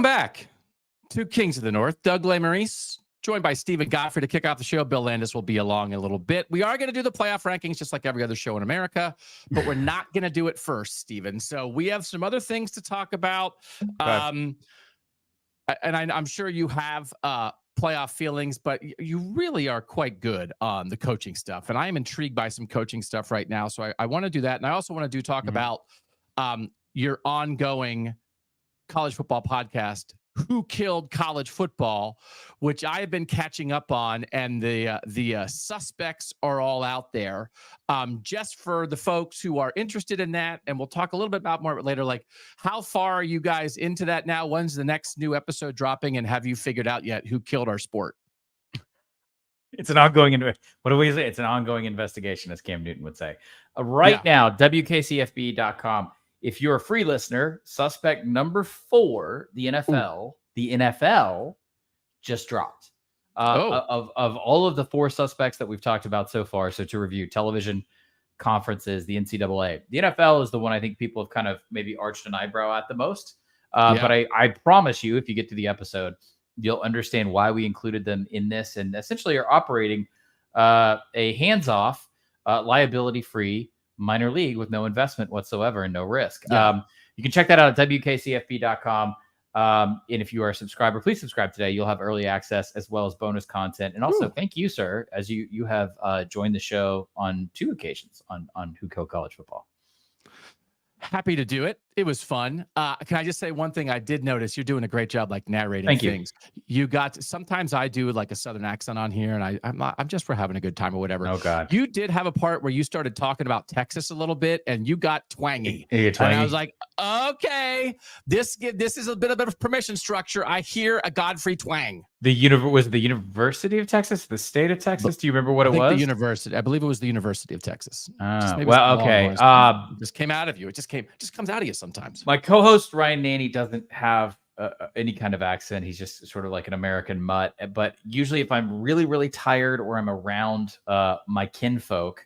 Welcome back to Kings of the North. Doug Lesmerises, joined by Steven Godfrey to kick off the show. Bill Landis will be along in a little bit. We are going to do the playoff rankings just like every other show in America, but we're not going to do it first, Steven. So we have some other things to talk about. And I'm sure you have playoff feelings, but you really are quite good on the coaching stuff. And I am intrigued by some coaching stuff right now. So I want to do that. And I also want to talk about your ongoing college football podcast, Who Killed College Football, which I have been catching up on, and the suspects are all out there. Just for the folks who are interested in that, and we'll talk a little bit about more later, like how far are you guys into that now? When's the next new episode dropping, and have you figured out yet who killed our sport? It's an ongoing, what do we say? It's an ongoing investigation, as Cam Newton would say. Right now, WKCFB.com. If you're a free listener, suspect number 4, the NFL just dropped. Of all of the 4 suspects that we've talked about so far, so to review: television, conferences, the NCAA. The NFL is the one I think people have kind of maybe arched an eyebrow at the most. But I promise you, if you get to the episode, you'll understand why we included them in this, and essentially are operating a hands-off, liability-free minor league with no investment whatsoever and no risk. You can check that out at WKCFB.com. And if you are a subscriber, please subscribe today. You'll have early access as well as bonus content. And also, thank you, sir, as you have joined the show on 2 occasions on Who Killed College Football. Happy to do it. It was fun. Can I just say one thing? I did notice you're doing a great job, like narrating things. You got sometimes I do like a Southern accent on here, and I'm just for having a good time or whatever. Oh God! You did have a part where you started talking about Texas a little bit, and you got twangy. And I was like, okay, this is a bit of permission structure. I hear a Godfrey twang. Was it the University of Texas, the state of Texas? Do you remember what it was? The university. I believe it was the University of Texas. Well, okay. It just came out of you. It just comes out of you sometimes. My co-host Ryan Nanny doesn't have any kind of accent. He's just sort of like an American mutt. But usually, if I'm really, really tired or I'm around my kinfolk,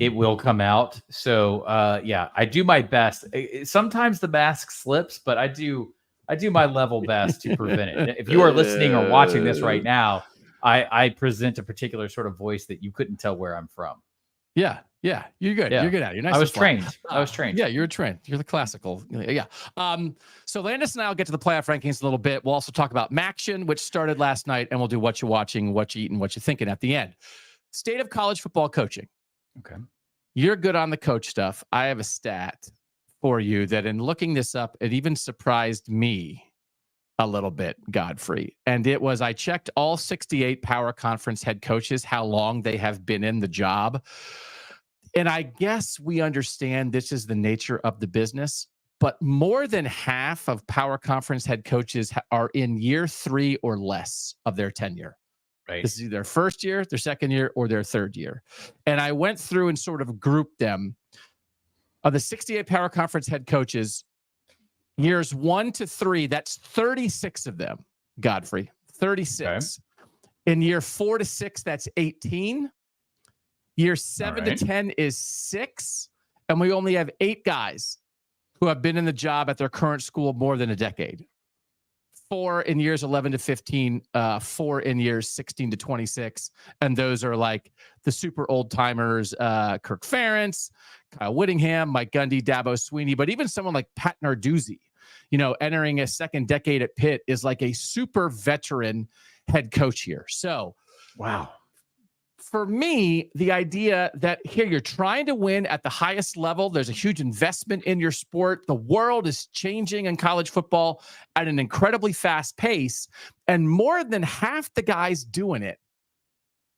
it will come out. So I do my best. Sometimes the mask slips, but I do my level best to prevent it. If you are listening or watching this right now, I present a particular sort of voice that you couldn't tell where I'm from. Yeah, you're good. Yeah. You're good at it. You're nice. I was trained. Yeah, you're trained. You're the classical. Yeah. So Landis and I will get to the playoff rankings a little bit. We'll also talk about MACtion, which started last night, and we'll do Whatcha Watching, What You Eating, What You Thinking at the end. State of college football coaching. Okay. You're good on the coach stuff. I have a stat for you that in looking this up, it even surprised me a little bit, Godfrey. And it was, I checked all 68 power conference head coaches, how long they have been in the job. And I guess we understand this is the nature of the business, but more than half of power conference head coaches are in year 3 or less of their tenure. Right. This is either their first year, their second year, or their third year. And I went through and sort of grouped them. Of the 68 power conference head coaches, years 1 to 3, that's 36 of them, Godfrey, 36. Okay. In year 4 to 6, that's 18. Year 7 to 10 is 6. And we only have 8 guys who have been in the job at their current school more than a decade. 4 in years 11 to 15, 4 in years 16 to 26. And those are like the super old timers, Kirk Ferentz, Kyle Whittingham, Mike Gundy, Dabo Sweeney, but even someone like Pat Narduzzi, entering a second decade at Pitt is like a super veteran head coach here. So, wow. For me, the idea that here you're trying to win at the highest level, there's a huge investment in your sport. The world is changing in college football at an incredibly fast pace. And more than half the guys doing it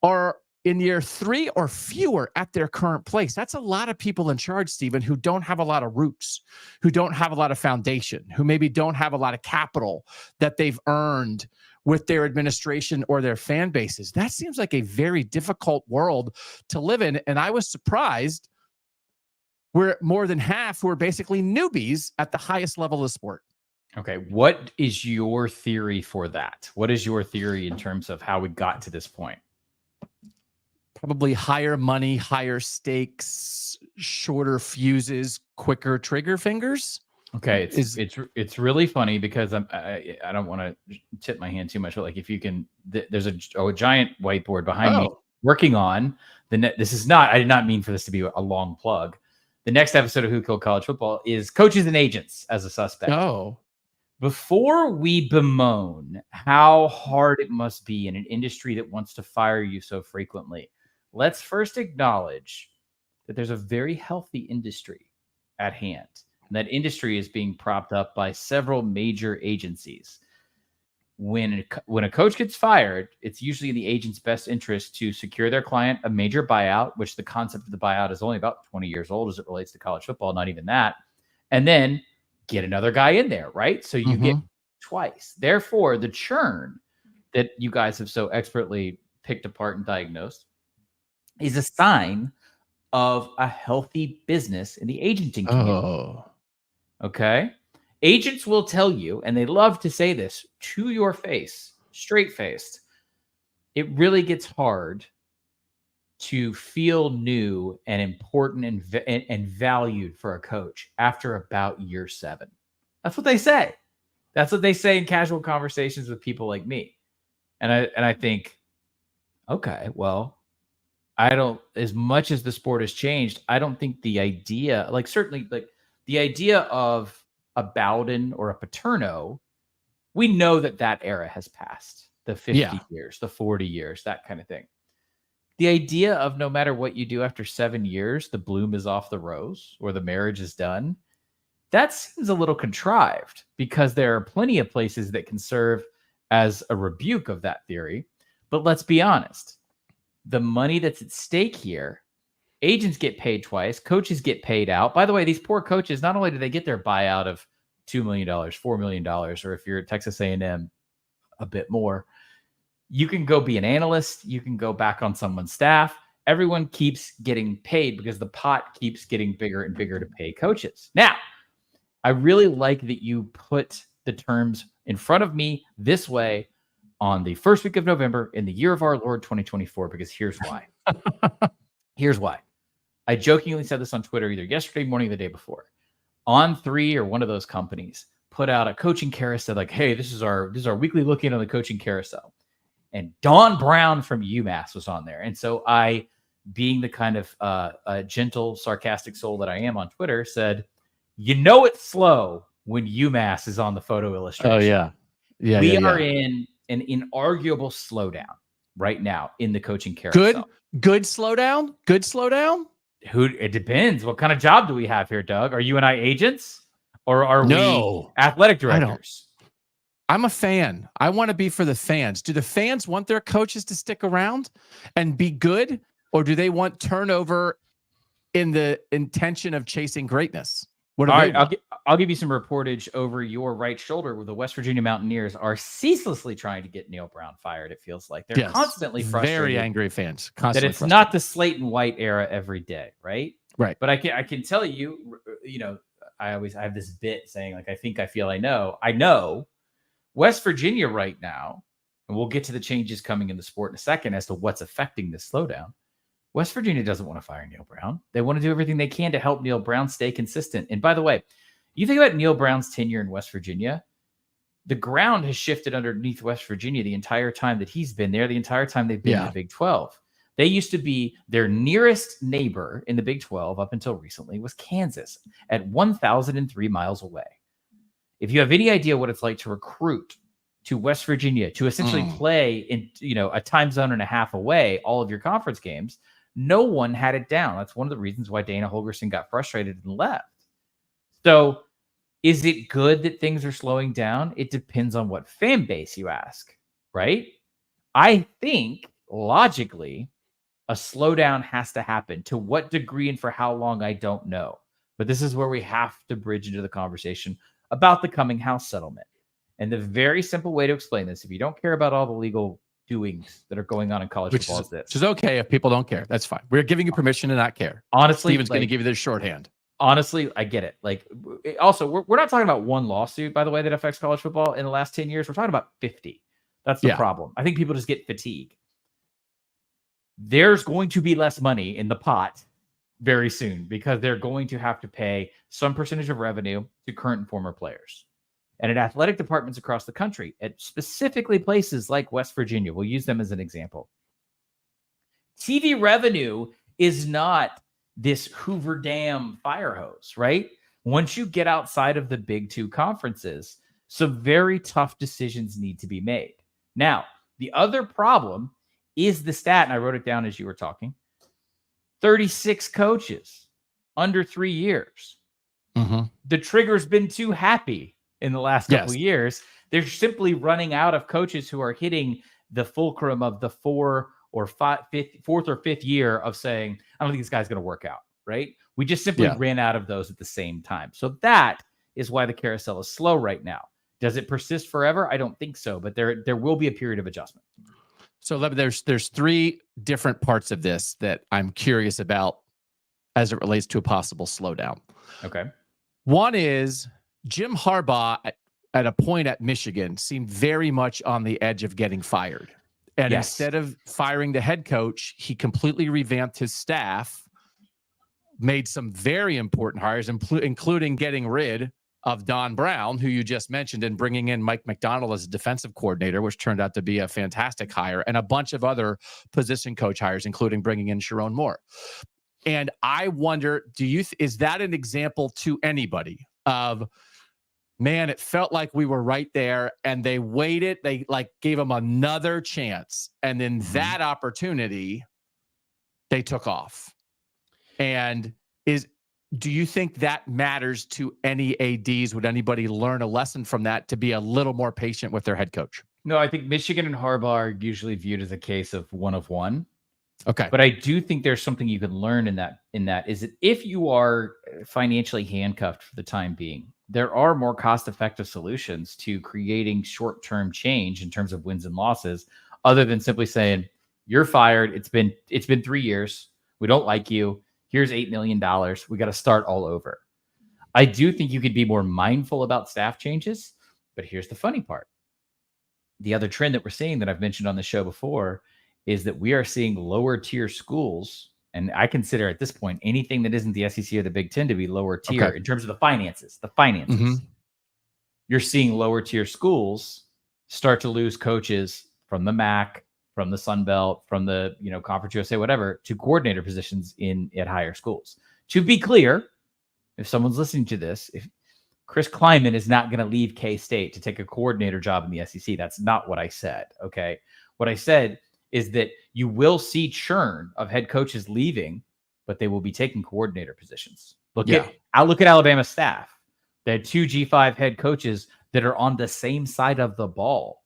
are in year 3 or fewer at their current place. That's a lot of people in charge, Steven, who don't have a lot of roots, who don't have a lot of foundation, who maybe don't have a lot of capital that they've earned with their administration or their fan bases. That seems like a very difficult world to live in. And I was surprised we're more than half who are basically newbies at the highest level of the sport. Okay. What is your theory for that? What is your theory in terms of how we got to this point? Probably higher money, higher stakes, shorter fuses, quicker trigger fingers. Okay, it's really funny because I don't want to tip my hand too much, but like if you can, there's a giant whiteboard behind me working on this is not, I did not mean for this to be a long plug. The next episode of Who Killed College Football is coaches and agents as a suspect. Oh, before we bemoan how hard it must be in an industry that wants to fire you so frequently, let's first acknowledge that there's a very healthy industry at hand. And that industry is being propped up by several major agencies. When a coach gets fired, it's usually in the agent's best interest to secure their client a major buyout, which the concept of the buyout is only about 20 years old as it relates to college football, not even that. And then get another guy in there, right? So you get twice. Therefore, the churn that you guys have so expertly picked apart and diagnosed is a sign of a healthy business in the agenting community. Okay. Agents will tell you, and they love to say this to your face, straight-faced, it really gets hard to feel new and important and valued for a coach after about year 7. That's what they say. That's what they say in casual conversations with people like me. And I think, okay, well, I don't, as much as the sport has changed, I don't think the idea, like certainly like the idea of a Bowden or a Paterno, we know that era has passed. The 50 years, the 40 years, that kind of thing. The idea of no matter what you do after 7 years, the bloom is off the rose or the marriage is done, that seems a little contrived because there are plenty of places that can serve as a rebuke of that theory. But let's be honest, the money that's at stake here, agents get paid twice, coaches get paid out. By the way, these poor coaches, not only do they get their buyout of $2 million, $4 million, or if you're at Texas A&M, a bit more, you can go be an analyst. You can go back on someone's staff. Everyone keeps getting paid because the pot keeps getting bigger and bigger to pay coaches. Now, I really like that you put the terms in front of me this way on the first week of November in the year of our Lord 2024, because here's why. Here's why. I jokingly said this on Twitter either yesterday morning or the day before. On3 or one of those companies put out a coaching carousel like, hey, this is our weekly look in on the coaching carousel. And Don Brown from UMass was on there. And so I, being the kind of gentle, sarcastic soul that I am on Twitter, said, you know it's slow when UMass is on the photo illustration. Oh, yeah. We are in an inarguable slowdown right now in the coaching carousel. Good slowdown? Good slowdown? It depends. What kind of job do we have here, Doug? Are you and I agents? Or are we athletic directors? I'm a fan. I want to be for the fans. Do the fans want their coaches to stick around and be good? Or do they want turnover in the intention of chasing greatness? All right, I'll give you some reportage over your right shoulder where the West Virginia Mountaineers are ceaselessly trying to get Neil Brown fired. It feels like they're constantly frustrated. Very angry fans. That it's not the slate and white era every day, right? Right. But I can tell you, I have this bit saying like, I think, I feel, I know West Virginia right now, and we'll get to the changes coming in the sport in a second as to what's affecting this slowdown. West Virginia doesn't want to fire Neil Brown. They want to do everything they can to help Neil Brown stay consistent. And by the way, you think about Neil Brown's tenure in West Virginia, the ground has shifted underneath West Virginia the entire time that he's been there, the entire time they've been in the Big 12. They used to be their nearest neighbor in the Big 12 up until recently was Kansas at 1,003 miles away. If you have any idea what it's like to recruit to West Virginia, to essentially play in, a time zone and a half away, all of your conference games, no one had it down. That's one of the reasons why Dana Holgorsen got frustrated and left. So is it good that things are slowing down? It depends on what fan base you ask, right? I think logically a slowdown has to happen. To what degree and for how long, I don't know. But this is where we have to bridge into the conversation about the coming house settlement. And the very simple way to explain this, if you don't care about all the legal doings that are going on in college football, is this. Which is okay if people don't care. That's fine. We're giving you permission to not care. Honestly, Steven's going to give you this shorthand. Honestly, I get it. Like, also, we're not talking about one lawsuit, by the way, that affects college football in the last 10 years. We're talking about 50. That's the problem. I think people just get fatigued. There's going to be less money in the pot very soon because they're going to have to pay some percentage of revenue to current and former players. And at athletic departments across the country, at specifically places like West Virginia, we'll use them as an example. TV revenue is not this Hoover Dam fire hose, right? Once you get outside of the big two conferences, some very tough decisions need to be made. Now, the other problem is the stat, and I wrote it down as you were talking, 36 coaches under 3 years. Mm-hmm. The trigger's been too happy in the last couple of years. They're simply running out of coaches who are hitting the fulcrum of the fourth or fifth year of saying, I don't think this guy's going to work out, right? We just simply ran out of those at the same time. So that is why the carousel is slow right now. Does it persist forever? I don't think so, but there will be a period of adjustment. So there's three different parts of this that I'm curious about as it relates to a possible slowdown. Okay. One is Jim Harbaugh at a point at Michigan seemed very much on the edge of getting fired. And instead of firing the head coach, he completely revamped his staff, made some very important hires, including getting rid of Don Brown, who you just mentioned, and bringing in Mike McDonald as a defensive coordinator, which turned out to be a fantastic hire, and a bunch of other position coach hires, including bringing in Sharon Moore. And I wonder, is that an example to anybody of, man, it felt like we were right there and they waited, they gave them another chance, and then that opportunity they took off. And do you think that matters to any ADs? Would anybody learn a lesson from that to be a little more patient with their head coach? No, I think Michigan and Harbaugh are usually viewed as a case of one of one. Okay. But I do think there's something you can learn in that is that if you are financially handcuffed for the time being, there are more cost-effective solutions to creating short-term change in terms of wins and losses, other than simply saying, you're fired. It's been 3 years. We don't like you. Here's $8 million. We got to start all over. I do think you could be more mindful about staff changes, but here's the funny part. The other trend that we're seeing that I've mentioned on the show before is that we are seeing lower tier schools. And I consider at this point, anything that isn't the SEC or the Big Ten to be lower tier in terms of the finances. You're seeing lower tier schools start to lose coaches from the MAC, from the Sun Belt, from the Conference USA, whatever, to coordinator positions at higher schools. To be clear, if someone's listening to this, if Chris Kleiman is not going to leave K-State to take a coordinator job in the SEC, that's not what I said. Okay, what I said is that you will see churn of head coaches leaving, but they will be taking coordinator positions. Look at Alabama's staff. They had 2 G5 head coaches that are on the same side of the ball,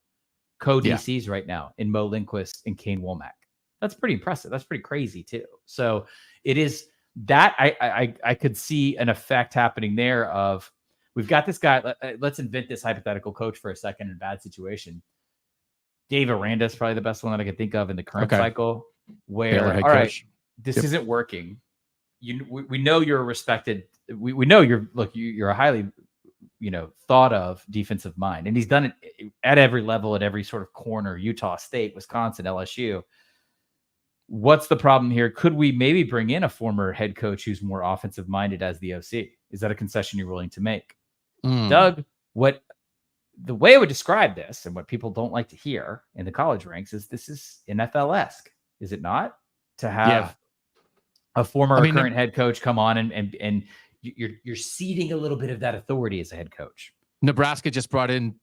co-DCs right now, in Mo Lindquist and Kane Womack. That's pretty impressive. That's pretty crazy too. So it is that I could see an effect happening there of, we've got this guy. Let's invent this hypothetical coach for a second in a bad situation. Dave Aranda is probably the best one that I can think of in the current cycle, where, all right, this isn't working. We know you're a respected. We know you're a highly, thought of defensive mind, and he's done it at every level, at every sort of corner. Utah State, Wisconsin, LSU. What's the problem here? Could we maybe bring in a former head coach who's more offensive minded as the OC? Is that a concession you're willing to make? Doug, the way I would describe this, and what people don't like to hear in the college ranks, is this is NFL-esque, is it not? To have a former or current head coach come on and you're ceding a little bit of that authority as a head coach. Nebraska just brought in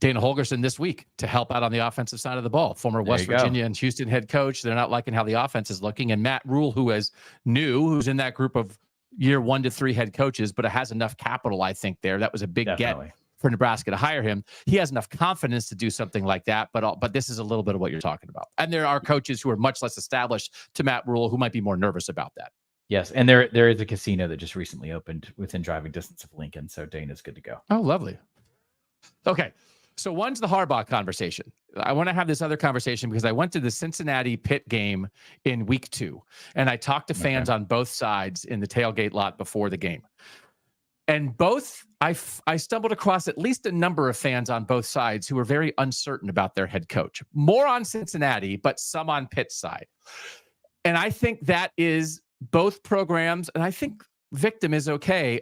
Dana Holgorsen this week to help out on the offensive side of the ball. Former West Virginia and Houston head coach. They're not liking how the offense is looking. And Matt Rule, who's in that group of year 1 to 3 head coaches, but it has enough capital, I think, there. That was a big get for Nebraska to hire him. He has enough confidence to do something like that, but this is a little bit of what you're talking about. And there are coaches who are much less established to Matt Rule who might be more nervous about that. Yes, and there is a casino that just recently opened within driving distance of Lincoln, so Dana's good to go. Oh, lovely. Okay, so one's the Harbaugh conversation. I want to have this other conversation because I went to the Cincinnati Pitt game in week 2, and I talked to fans on both sides in the tailgate lot before the game. And I stumbled across at least a number of fans on both sides who were very uncertain about their head coach. More on Cincinnati, but some on Pitt's side. And I think that is both programs, and I think victim is okay.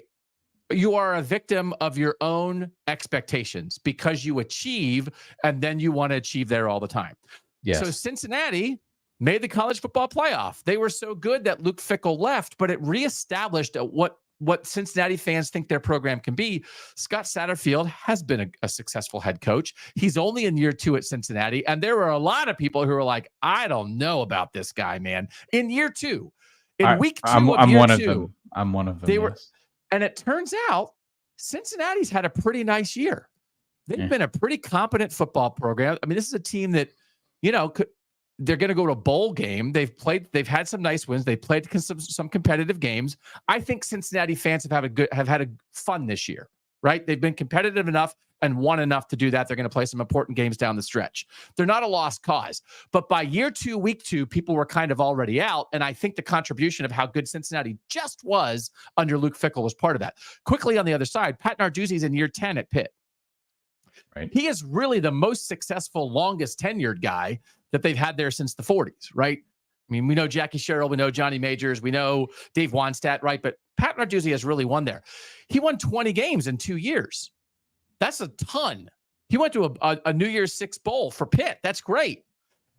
You are a victim of your own expectations because you achieve and then you want to achieve there all the time. Yes. So Cincinnati made the college football playoff. They were so good that Luke Fickell left, but it reestablished what Cincinnati fans think their program can be. Scott Satterfield has been a successful head coach. He's only in year 2 at Cincinnati. And there were a lot of people who were like, I don't know about this guy, man. In year 2, in week 2 I'm of year one 2, of them. I'm one of them. They were, and it turns out Cincinnati's had a pretty nice year. They've been a pretty competent football program. I mean, this is a team that, they're going to go to a bowl game. They've had some nice wins. They played some competitive games. I think Cincinnati fans have had a fun this year, right? They've been competitive enough and won enough to do that. They're going to play some important games down the stretch. They're not a lost cause, but by year 2, week 2, people were kind of already out. And I think the contribution of how good Cincinnati just was under Luke Fickell was part of that. Quickly on the other side, Pat Narduzzi's in year 10 at Pitt. Right. He is really the most successful, longest tenured guy that they've had there since the 40s, right? I mean, we know Jackie Sherrill, we know Johnny Majors, we know Dave Wannstedt, right? But Pat Narduzzi has really won there. He won 20 games in 2 years. That's a ton. He went to a New Year's Six bowl for Pitt. That's great.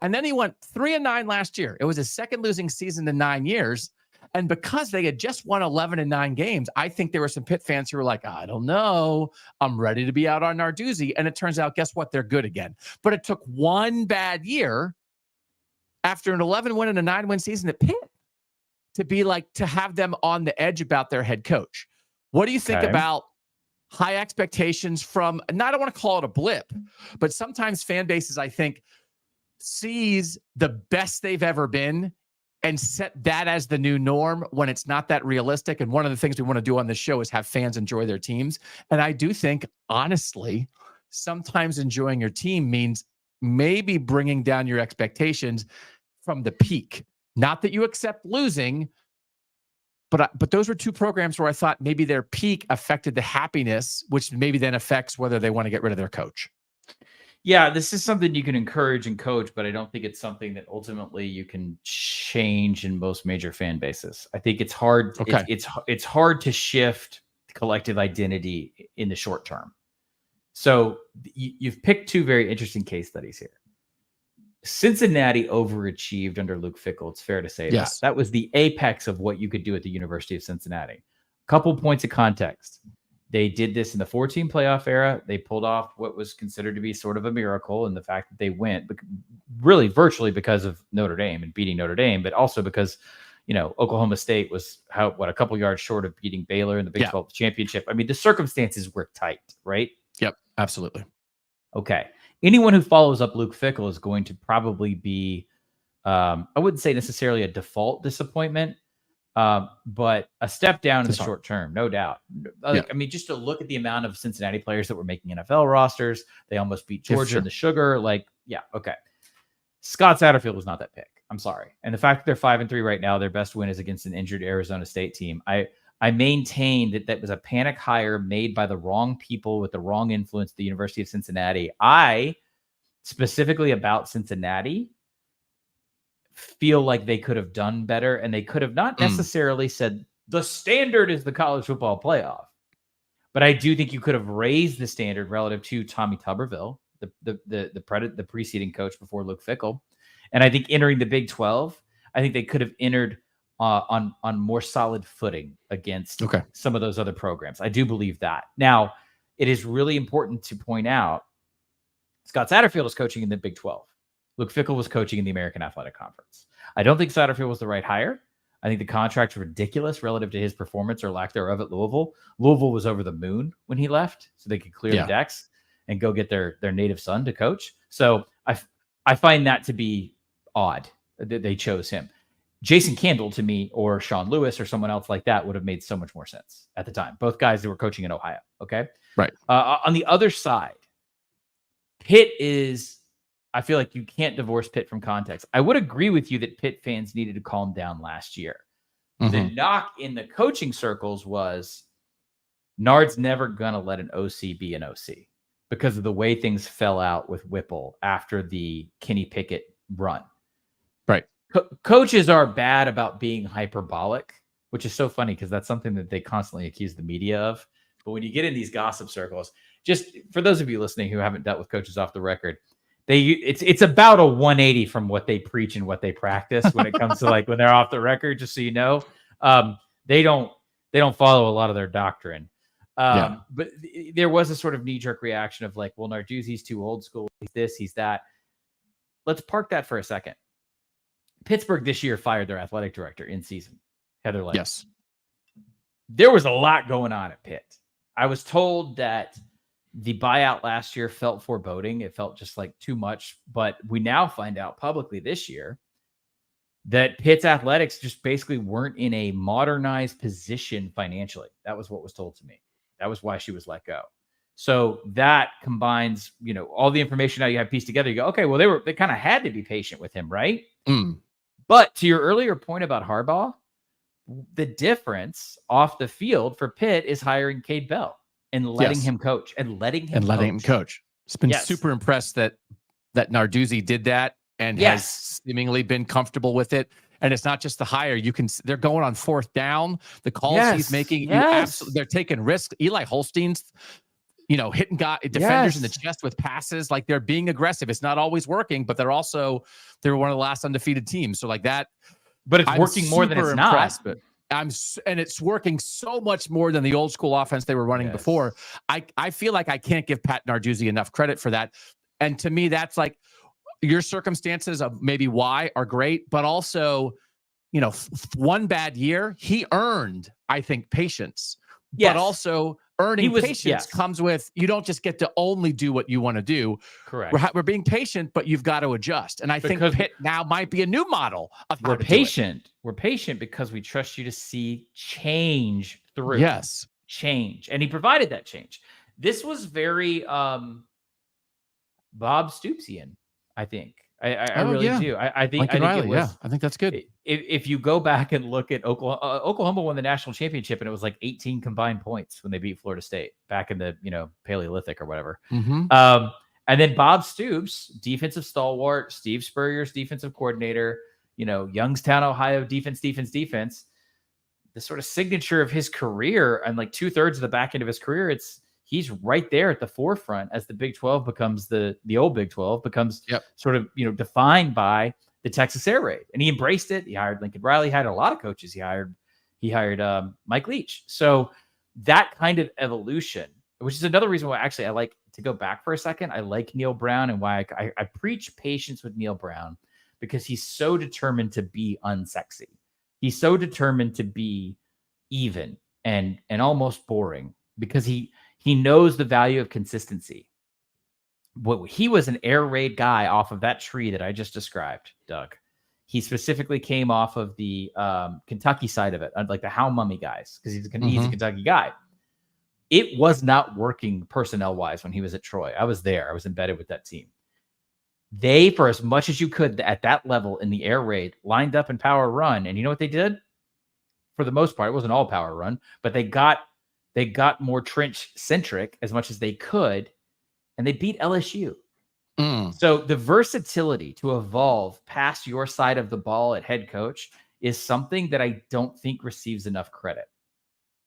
And then he went 3-9 last year. It was his second losing season in 9 years. And because they had just won 11-9 games, I think there were some Pitt fans who were like, I don't know. I'm ready to be out on Narduzzi. And it turns out, guess what? They're good again. But it took one bad year after an 11-win and a 9-win season at Pitt to have them on the edge about their head coach. What do you think about high expectations from, I don't want to call it a blip, but sometimes fan bases, I think, sees the best they've ever been and set that as the new norm when it's not that realistic. And one of the things we want to do on this show is have fans enjoy their teams. And I do think, honestly, sometimes enjoying your team means maybe bringing down your expectations from the peak. Not that you accept losing, but those were 2 programs where I thought maybe their peak affected the happiness, which maybe then affects whether they want to get rid of their coach. Yeah, this is something you can encourage and coach, but I don't think it's something that ultimately you can change in most major fan bases. I think it's hard. Okay. It's hard to shift collective identity in the short term. So you've picked 2 very interesting case studies here. Cincinnati overachieved under Luke Fickell. It's fair to say that was the apex of what you could do at the University of Cincinnati. A couple points of context. They did this in the 14 playoff era. They pulled off what was considered to be sort of a miracle in the fact that they went really virtually because of Notre Dame and beating Notre Dame, but also because, Oklahoma State was a couple yards short of beating Baylor in the Big 12 championship. I mean, the circumstances were tight, right? Yep, absolutely. Okay. Anyone who follows up Luke Fickell is going to probably be, I wouldn't say necessarily a default disappointment, but a step down in the short term, no doubt. I mean, just to look at the amount of Cincinnati players that were making NFL rosters, they almost beat Georgia in the Sugar. Okay. Scott Satterfield was not that pick. I'm sorry. And the fact that they're 5-3 right now, their best win is against an injured Arizona State team. I maintain that was a panic hire made by the wrong people with the wrong influence at the University of Cincinnati. I, specifically about Cincinnati, feel like they could have done better, and they could have not necessarily said the standard is the college football playoff. But I do think you could have raised the standard relative to Tommy Tuberville, the preceding coach before Luke Fickell. And I think entering the Big 12, I think they could have entered on more solid footing against some of those other programs. I do believe that. Now, it is really important to point out Scott Satterfield is coaching in the Big 12. Luke Fickell was coaching in the American Athletic Conference. I don't think Satterfield was the right hire. I think the contract's ridiculous relative to his performance or lack thereof at Louisville. Louisville was over the moon when he left, so they could clear the decks and go get their native son to coach. So I find that to be odd that they chose him. Jason Candle, to me, or Sean Lewis or someone else like that would have made so much more sense at the time. Both guys that were coaching in Ohio. Okay. Right. On the other side, Pitt is, I feel like you can't divorce Pitt from context. I would agree with you that Pitt fans needed to calm down last year. The knock in the coaching circles was Nard's never going to let an OC be an OC because of the way things fell out with Whipple after the Kenny Pickett run. Right. Coaches are bad about being hyperbolic, which is so funny because that's something that they constantly accuse the media of. But when you get in these gossip circles, just for those of you listening who haven't dealt with coaches off the record, it's about a 180 from what they preach and what they practice when it comes to like when they're off the record. Just so you know, they don't follow a lot of their doctrine. But there was a sort of knee-jerk reaction of like, well, Narduzzi's too old school. He's this, he's that. Let's park that for a second. Pittsburgh this year fired their athletic director in season, Heather Landis. Yes. There was a lot going on at Pitt. I was told that the buyout last year felt foreboding. It felt just like too much. But we now find out publicly this year that Pitt's athletics just basically weren't in a modernized position financially. That was what was told to me. That was why she was let go. So that combines, all the information now you have pieced together. You go, okay, well, they kind of had to be patient with him, right? But to your earlier point about Harbaugh, the difference off the field for Pitt is hiring Cade Bell and letting him coach and letting him coach. It's been super impressed that Narduzzi did that and has seemingly been comfortable with it. And it's not just the hire. They're going on fourth down. The calls he's making, they're taking risks. Eli Holstein's, hitting defenders in the chest with passes. Like they're being aggressive. It's not always working, but they're one of the last undefeated teams. So like that, but it's working more than it's not. But and it's working so much more than the old school offense they were running before. I feel like I can't give Pat Narduzzi enough credit for that. And to me, that's like your circumstances of maybe why are great, but also, one bad year, he earned, I think, patience. But also earning patience comes with, you don't just get to only do what you want to do. Correct. We're being patient, but you've got to adjust. And I think Pitt now might be a new model of how to patient. We're patient because we trust you to see change through. Yes. Change. And he provided that change. This was very Bob Stoopsian, I think. I really do. I think Riley, it was. I think that's good. If you go back and look at Oklahoma won the national championship and it was like 18 combined points when they beat Florida State back in the Paleolithic or whatever. And then Bob Stoops, defensive stalwart, Steve Spurrier's defensive coordinator, Youngstown, Ohio defense. The sort of signature of his career and like 2/3 of the back end of his career, he's right there at the forefront as the Big 12 becomes the old Big 12 becomes sort of, defined by the Texas air raid. And he embraced it. He hired Lincoln Riley, had a lot of coaches. He hired Mike Leach. So that kind of evolution, which is another reason why actually I like to go back for a second. I like Neil Brown and why I preach patience with Neil Brown because he's so determined to be unsexy. He's so determined to be even and almost boring because he knows the value of consistency. He was an air raid guy off of that tree that I just described, Doug. He specifically came off of the Kentucky side of it, like the How Mummy guys, because he's a Kentucky guy. It was not working personnel-wise when he was at Troy. I was there. I was embedded with that team. They, for as much as you could at that level in the air raid, lined up in power run. And you know what they did? For the most part, it wasn't all power run, but they got more trench-centric as much as they could, and they beat LSU. So the versatility to evolve past your side of the ball at head coach is something that I don't think receives enough credit.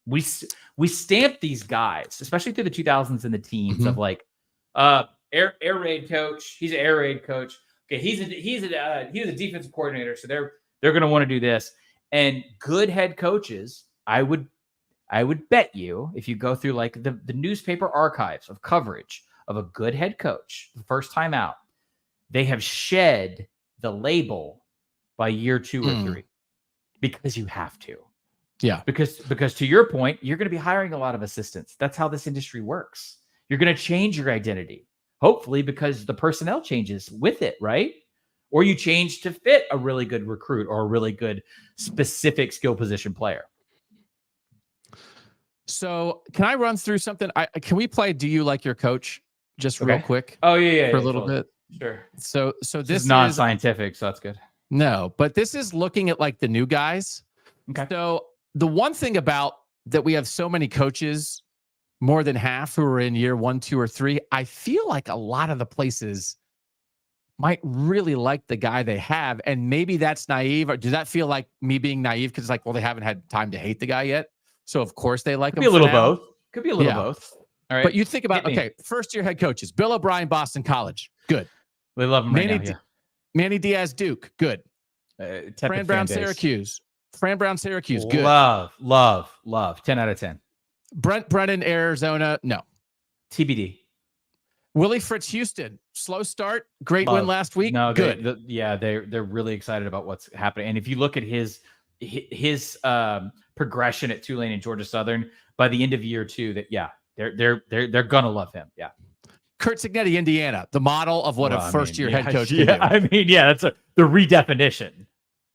We stamped these guys, especially through the 2000s and the teens, of like air raid coach. He's an air raid coach. Okay, he was a defensive coordinator, so they're going to want to do this. And good head coaches, I would bet you, if you go through like the newspaper archives of coverage of a good head coach, the first time out, they have shed the label by year 2 or 3 because you have to. Yeah. Because to your point, you're going to be hiring a lot of assistants. That's how this industry works. You're going to change your identity, hopefully because the personnel changes with it, right? Or you change to fit a really good recruit or a really good specific skill position player. So can I run through something? Can we play Do You Like Your Coach just real quick? Oh, yeah. For a little bit. Sure. So this is non-scientific, so that's good. No, but this is looking at like the new guys. Okay. So the one thing about that we have so many coaches, more than half who are in year 1, 2, or 3, I feel like a lot of the places might really like the guy they have. And maybe that's naive. Or does that feel like me being naive? Because it's like, well, they haven't had time to hate the guy yet. So of course they like him. Could be a little both. Could be a little both. All right. But you think about, first-year head coaches. Bill O'Brien, Boston College. Good. We love him right now. Manny Diaz, Duke. Good. Fran Brown, Syracuse. Good. Love. 10 out of 10. Brent Brennan, Arizona. No. TBD. Willie Fritz, Houston. Slow start. Great win last week. No, good. They're really excited about what's happening. And if you look at his progression at Tulane and Georgia Southern, by the end of year 2, they're gonna love him. Yeah. Kurt Signetti, Indiana, the model of what a first-year head coach can do. I mean, that's the redefinition.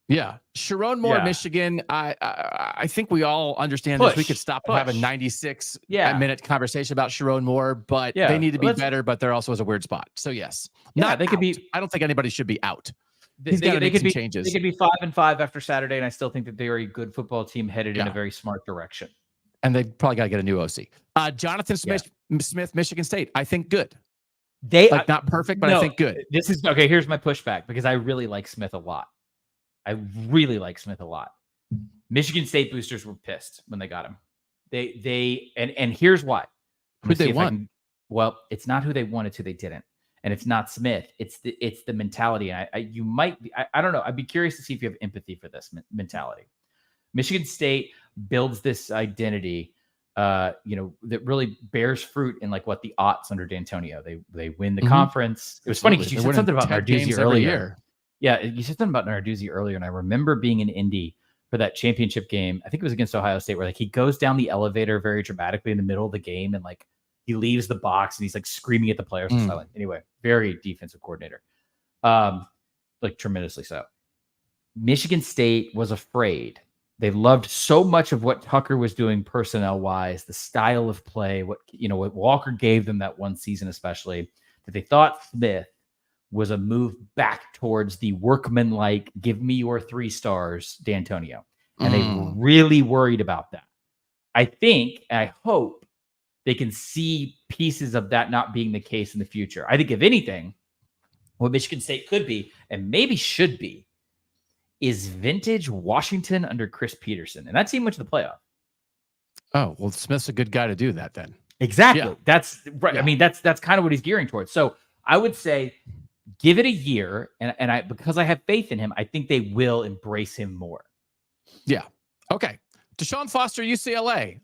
Yeah. Sharon Moore, Michigan. I think we all understand this. We could stop and have a 96-minute conversation about Sharon Moore, but they need to be better, but there also is a weird spot. So, yes. They could be. I don't think anybody should be out. He's got to make some changes. They could be 5-5 after Saturday, and I still think that they are a good football team headed in a very smart direction. And they probably got to get a new OC. Jonathan Smith, Michigan State. I think good. Not perfect, but I think good. This is okay. Here's my pushback because I really like Smith a lot. Michigan State boosters were pissed when they got him. And here's why. Who they won? Well, it's not who they wanted to. They didn't, and it's not Smith. It's the mentality. And you might be. I don't know. I'd be curious to see if you have empathy for this mentality. Michigan State builds this identity, that really bears fruit in like what the aughts under D'Antonio. They win the conference. It was funny because you said something about Narduzzi earlier. Yeah, you said something about Narduzzi earlier, and I remember being in Indy for that championship game. I think it was against Ohio State, where like he goes down the elevator very dramatically in the middle of the game, and like he leaves the box and he's like screaming at the players. Anyway, very defensive coordinator, like tremendously so. Michigan State was afraid. They loved so much of what Tucker was doing personnel wise, the style of play, what Walker gave them that one season, especially, that they thought Smith was a move back towards the workman-like, give me your 3 stars, D'Antonio. And they were really worried about that. I hope they can see pieces of that not being the case in the future. I think if anything, what Michigan State could be, and maybe should be, is vintage Washington under Chris Peterson. And that team went to the playoff. Oh, well, Smith's a good guy to do that then. Exactly. Yeah. That's right. Yeah. I mean, that's kind of what he's gearing towards. So I would say give it a year. And because I have faith in him, I think they will embrace him more. Yeah. Okay. Deshaun Foster, UCLA,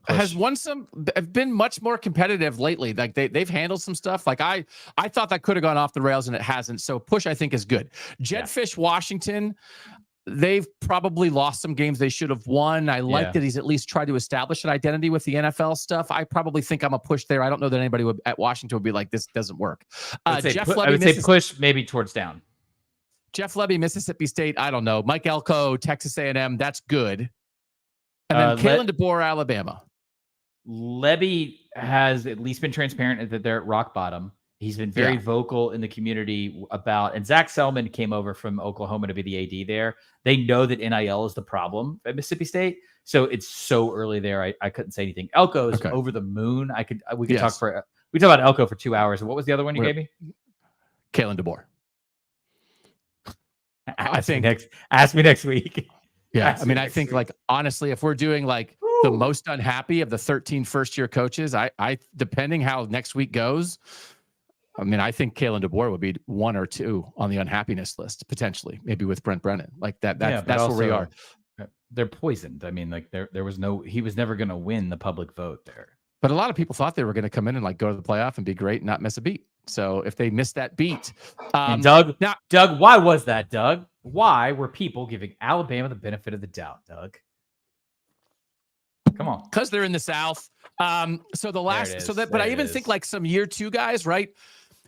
have been much more competitive lately. Like they've handled some stuff. Like I thought that could have gone off the rails and it hasn't. So push, I think, is good. Fish, Washington, they've probably lost some games they should have won. I like that he's at least tried to establish an identity with the NFL stuff. I probably think I'm a push there. I don't know that anybody at Washington would be like, this doesn't work. I would say push maybe towards down. Jeff Lebby, Mississippi State. I don't know. Mike Elko, Texas A&M. That's good. And then Kalen DeBoer, Alabama. Lebby has at least been transparent that they're at rock bottom. He's been very vocal in the community about, and Zach Selman came over from Oklahoma to be the AD there. They know that NIL is the problem at Mississippi State. So it's so early there. I couldn't say anything. Elko is over the moon. We could talk about Elko for 2 hours. And what was the other one you gave me? Kalen DeBoer. Ask me next week. Yeah. I mean, I think honestly, if we're doing the most unhappy of the 13 first-year coaches, I depending how next week goes, I mean, I think Kalen DeBoer would be 1 or 2 on the unhappiness list, potentially, maybe with Brent Brennan. That's where we are. They're poisoned. I mean, he was never going to win the public vote there. But a lot of people thought they were going to come in and go to the playoff and be great and not miss a beat. So if they missed that beat. And Doug, why was that, Doug? Why were people giving Alabama the benefit of the doubt, Doug? Come on. Because they're in the South. But I even think some year 2 guys, right?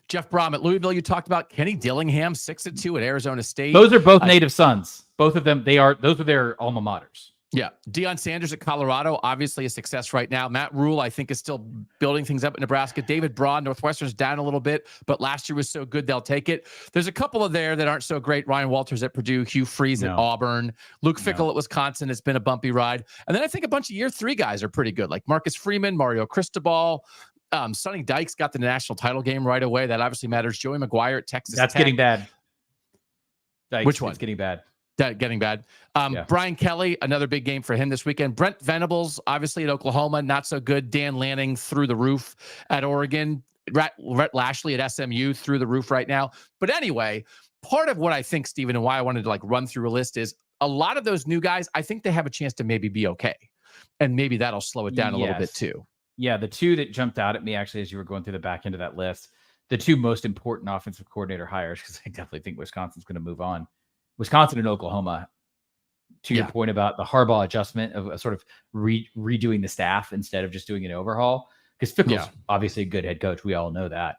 Jeff Brom at Louisville, you talked about Kenny Dillingham, 6-2 at Arizona State. Those are both native sons. Both of them, those are their alma maters. Yeah. Deion Sanders at Colorado, obviously a success right now. Matt Rule, I think, is still building things up at Nebraska. David Braun, Northwestern's down a little bit, but last year was so good, they'll take it. There's a couple of there that aren't so great. Ryan Walters at Purdue, Hugh Freeze at Auburn, Luke Fickell at Wisconsin. It's been a bumpy ride. And then I think a bunch of year 3 guys are pretty good, like Marcus Freeman, Mario Cristobal. Sonny Dykes got the national title game right away. That obviously matters. Joey McGuire at Texas That's Tech. getting bad. Dykes, Which one? It's getting bad. Getting bad. Yeah. Brian Kelly, another big game for him this weekend. Brent Venables, obviously at Oklahoma, not so good. Dan Lanning through the roof at Oregon. Rhett Lashley at SMU through the roof right now. But anyway, part of what I think, Steven, and why I wanted to like run through a list is a lot of those new guys, I think they have a chance to maybe be okay. And maybe that'll slow it down a little bit too. Yeah, the two that jumped out at me actually as you were going through the back end of that list, the two most important offensive coordinator hires, because I definitely think Wisconsin's going to move on. Wisconsin and Oklahoma, to your point about the Harbaugh adjustment of sort of redoing the staff instead of just doing an overhaul, because Fickle's obviously a good head coach. We all know that.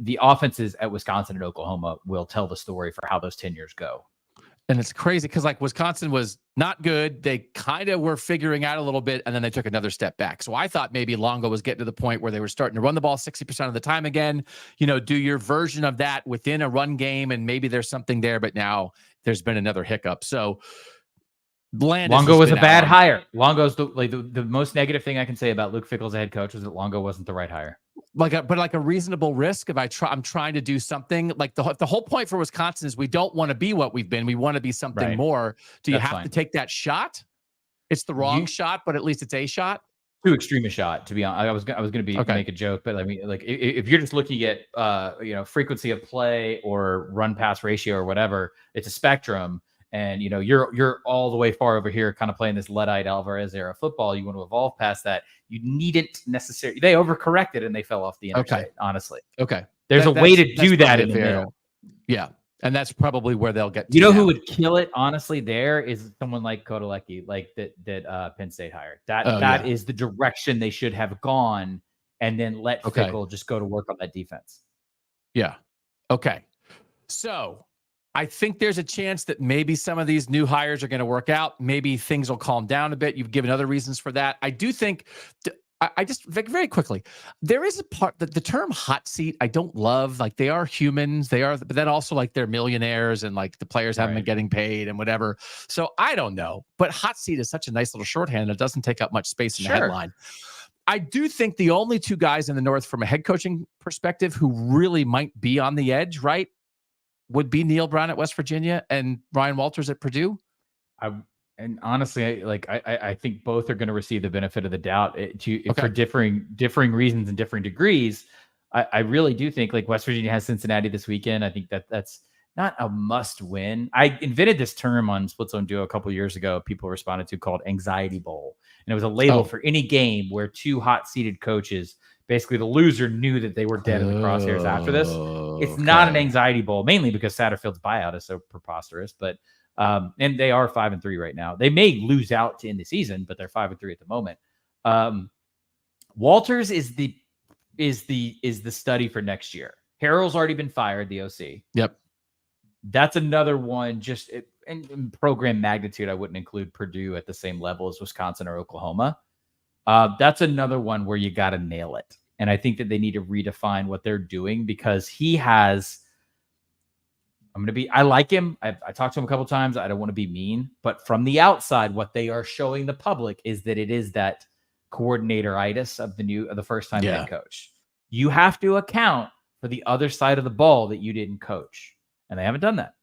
The offenses at Wisconsin and Oklahoma will tell the story for how those tenures go. And it's crazy because like Wisconsin was not good. They kind of were figuring out a little bit, and then they took another step back. So I thought maybe Longo was getting to the point where they were starting to run the ball 60% of the time again. You know, do your version of that within a run game, and maybe there's something there. But now there's been another hiccup. So Landis Longo was a bad hire. Longo's the most negative thing I can say about Luke Fickle as a head coach was that Longo wasn't the right hire. But a reasonable risk. If I'm trying to do something like the whole point for Wisconsin is we don't want to be what we've been. We want to be something more. Do you have to take that shot? It's the wrong shot, but at least it's a shot. Too extreme a shot, to be honest. I was going to make a joke, but I mean, like if you're just looking at frequency of play or run pass ratio or whatever, it's a spectrum. And you're all the way far over here, kind of playing this Luddite Alvarez era football. You want to evolve past that. You needn't necessarily. They overcorrected and they fell off the interstate. Honestly, there's a way to do that in the middle. Yeah, and that's probably where they'll get. Who would kill it? Honestly, there is someone like Kodalecki, like that Penn State hired. That is the direction they should have gone, and then let Fickle just go to work on that defense. Yeah. Okay. So I think there's a chance that maybe some of these new hires are going to work out. Maybe things will calm down a bit. You've given other reasons for that. I do think, I just very quickly, there is a part that the term hot seat I don't love. Like they are humans, but then also like they're millionaires and like the players haven't been getting paid and whatever. So I don't know. But hot seat is such a nice little shorthand. It doesn't take up much space in the headline. I do think the only two guys in the North from a head coaching perspective who really might be on the edge, right, would be Neil Brown at West Virginia and Ryan Walters at Purdue. And honestly, I think both are going to receive the benefit of the doubt for differing reasons and differing degrees. I really do think like West Virginia has Cincinnati this weekend. I think that's not a must win. I invented this term on Split Zone Duo a couple of years ago. People responded to called Anxiety Bowl. And it was a label for any game where two hot seated coaches, basically the loser knew that they were dead in the crosshairs after this. It's not an anxiety bowl, mainly because Satterfield's buyout is so preposterous, but and they are 5-3 right now. They may lose out to end the season, but they're 5-3 at the moment. Walters is the study for next year. Harrell's already been fired, the OC. Yep. That's another one. Just in program magnitude, I wouldn't include Purdue at the same level as Wisconsin or Oklahoma. That's another one where you got to nail it. And I think that they need to redefine what they're doing because he has, I like him. I talked to him a couple times. I don't want to be mean, but from the outside, what they are showing the public is that it is that coordinator-itis of the first-time head coach. You have to account for the other side of the ball that you didn't coach. And they haven't done that.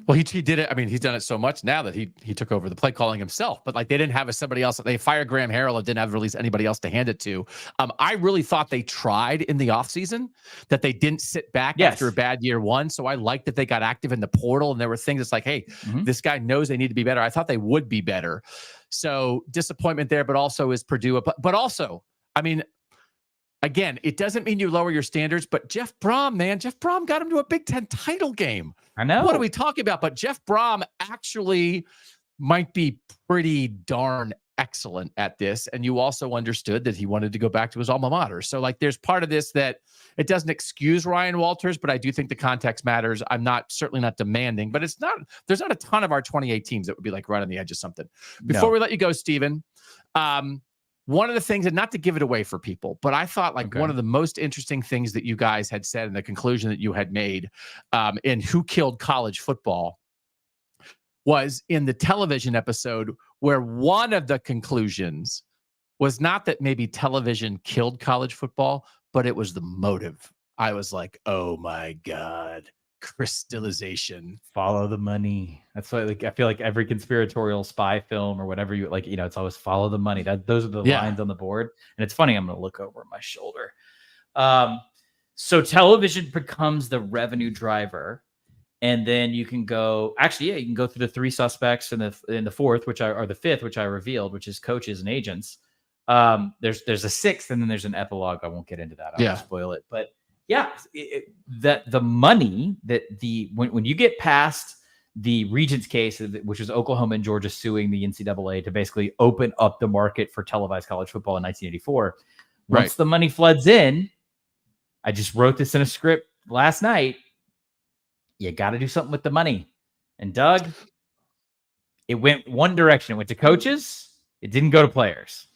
Well, he did it. I mean, he's done it so much now that he took over the play calling himself. But like they didn't have somebody else. They fired Graham Harrell and didn't have released anybody else to hand it to. I really thought they tried in the offseason, that they didn't sit back after a bad year one. So I liked that they got active in the portal and there were things that's like, hey, this guy knows they need to be better. I thought they would be better. So disappointment there, but also is Purdue. But also, I mean, again, it doesn't mean you lower your standards, but Jeff Brom got him to a Big Ten title game. I know. What are we talking about? But Jeff Brom actually might be pretty darn excellent at this. And you also understood that he wanted to go back to his alma mater. So like there's part of this that it doesn't excuse Ryan Walters, but I do think the context matters. I'm certainly not demanding, but there's not a ton of our 28 teams that would be like right on the edge of something. Before we let you go, Steven, one of the things, and not to give it away for people, but I thought one of the most interesting things that you guys had said and the conclusion that you had made in Who Killed College Football was in the television episode where one of the conclusions was not that maybe television killed college football, but it was the motive. I was like, oh my God, crystallization. Follow the money. That's why, like, I feel like every conspiratorial spy film or whatever you like, it's always follow the money. Those are the lines on the board. And it's funny, I'm going to look over my shoulder. So television becomes the revenue driver. And then you can go, you can go through the three suspects in the fourth, or the fifth, which I revealed, which is coaches and agents. There's a sixth, and then there's an epilogue. I won't get into that. I won't spoil it. But yeah, that the money that when you get past the Regents case, which was Oklahoma and Georgia suing the NCAA to basically open up the market for televised college football in 1984. Once the money floods in, I just wrote this in a script last night. You got to do something with the money. And Doug, it went one direction. It went to coaches. It didn't go to players.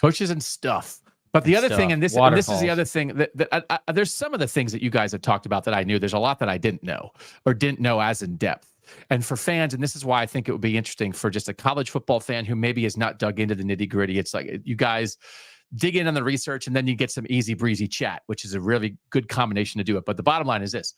Coaches and stuff. But the other thing, and this is the other thing, that there's some of the things that you guys have talked about that I knew. There's a lot that I didn't know or didn't know as in depth. And for fans, and this is why I think it would be interesting for just a college football fan who maybe has not dug into the nitty gritty. It's like you guys dig in on the research and then you get some easy breezy chat, which is a really good combination to do it. But the bottom line is this.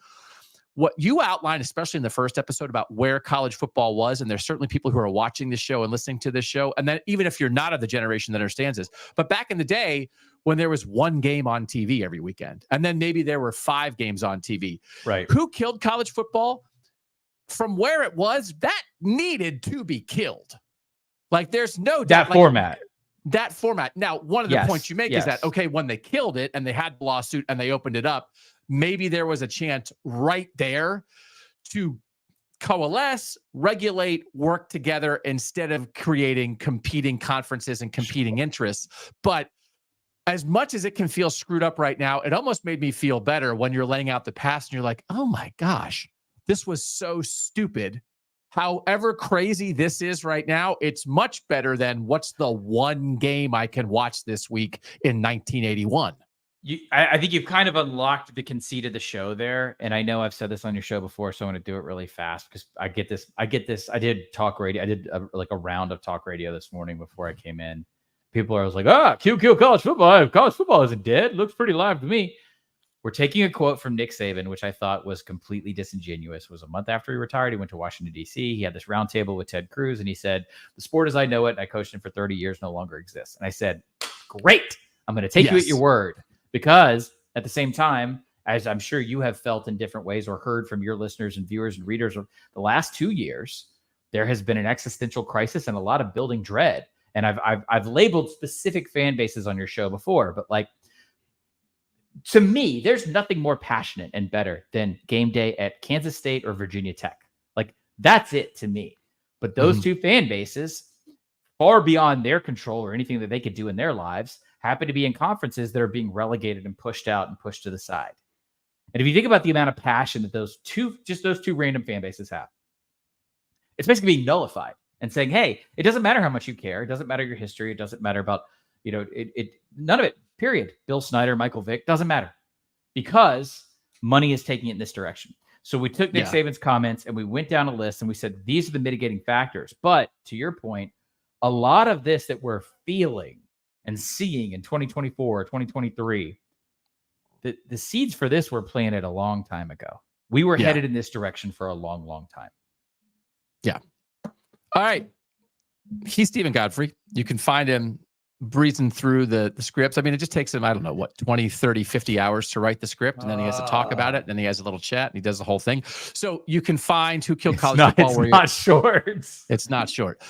What you outlined, especially in the first episode about where college football was, and there's certainly people who are watching this show and listening to this show, and then even if you're not of the generation that understands this, but back in the day when there was one game on TV every weekend, and then maybe there were 5 games on TV, right? Who killed college football? From where it was, that needed to be killed. Like there's no doubt. That format. Now, one of the points you make is that, okay, when they killed it and they had the lawsuit and they opened it up, maybe there was a chance right there to coalesce, regulate, work together instead of creating competing conferences and competing interests. But as much as it can feel screwed up right now, it almost made me feel better when you're laying out the past and you're like, oh my gosh, this was so stupid. However crazy this is right now, it's much better than what's the one game I can watch this week in 1981. I think you've kind of unlocked the conceit of the show there. And I know I've said this on your show before, so I want to do it really fast because I get this. I did talk radio. I did a round of talk radio this morning before I came in. People are like, kill college football. College football isn't dead. Looks pretty live to me. We're taking a quote from Nick Saban, which I thought was completely disingenuous. It was a month after he retired. He went to Washington, D.C. He had this roundtable with Ted Cruz, and he said, the sport as I know it, and I coached him for 30 years, no longer exists. And I said, great. I'm going to take you at your word. Because at the same time, as I'm sure you have felt in different ways or heard from your listeners and viewers and readers, the last 2 years, there has been an existential crisis and a lot of building dread. And I've labeled specific fan bases on your show before, but like, to me, there's nothing more passionate and better than game day at Kansas State or Virginia Tech. Like, that's it to me. But those two fan bases, far beyond their control or anything that they could do in their lives, happen to be in conferences that are being relegated and pushed out and pushed to the side. And if you think about the amount of passion that those two random fan bases have, it's basically being nullified and saying, hey, it doesn't matter how much you care. It doesn't matter your history. It doesn't matter about, none of it, period. Bill Snyder, Michael Vick, doesn't matter because money is taking it in this direction. So we took Nick Saban's comments and we went down a list and we said, these are the mitigating factors. But to your point, a lot of this that we're feeling and seeing in 2024, 2023, the seeds for this were planted a long time ago. We were headed in this direction for a long, long time. Yeah. All right. He's Steven Godfrey. You can find him breezing through the scripts. I mean, it just takes him, 20, 30, 50 hours to write the script. And then he has to talk about it. And then he has a little chat and he does the whole thing. So you can find Who Killed College Football. It's not short. It's not short.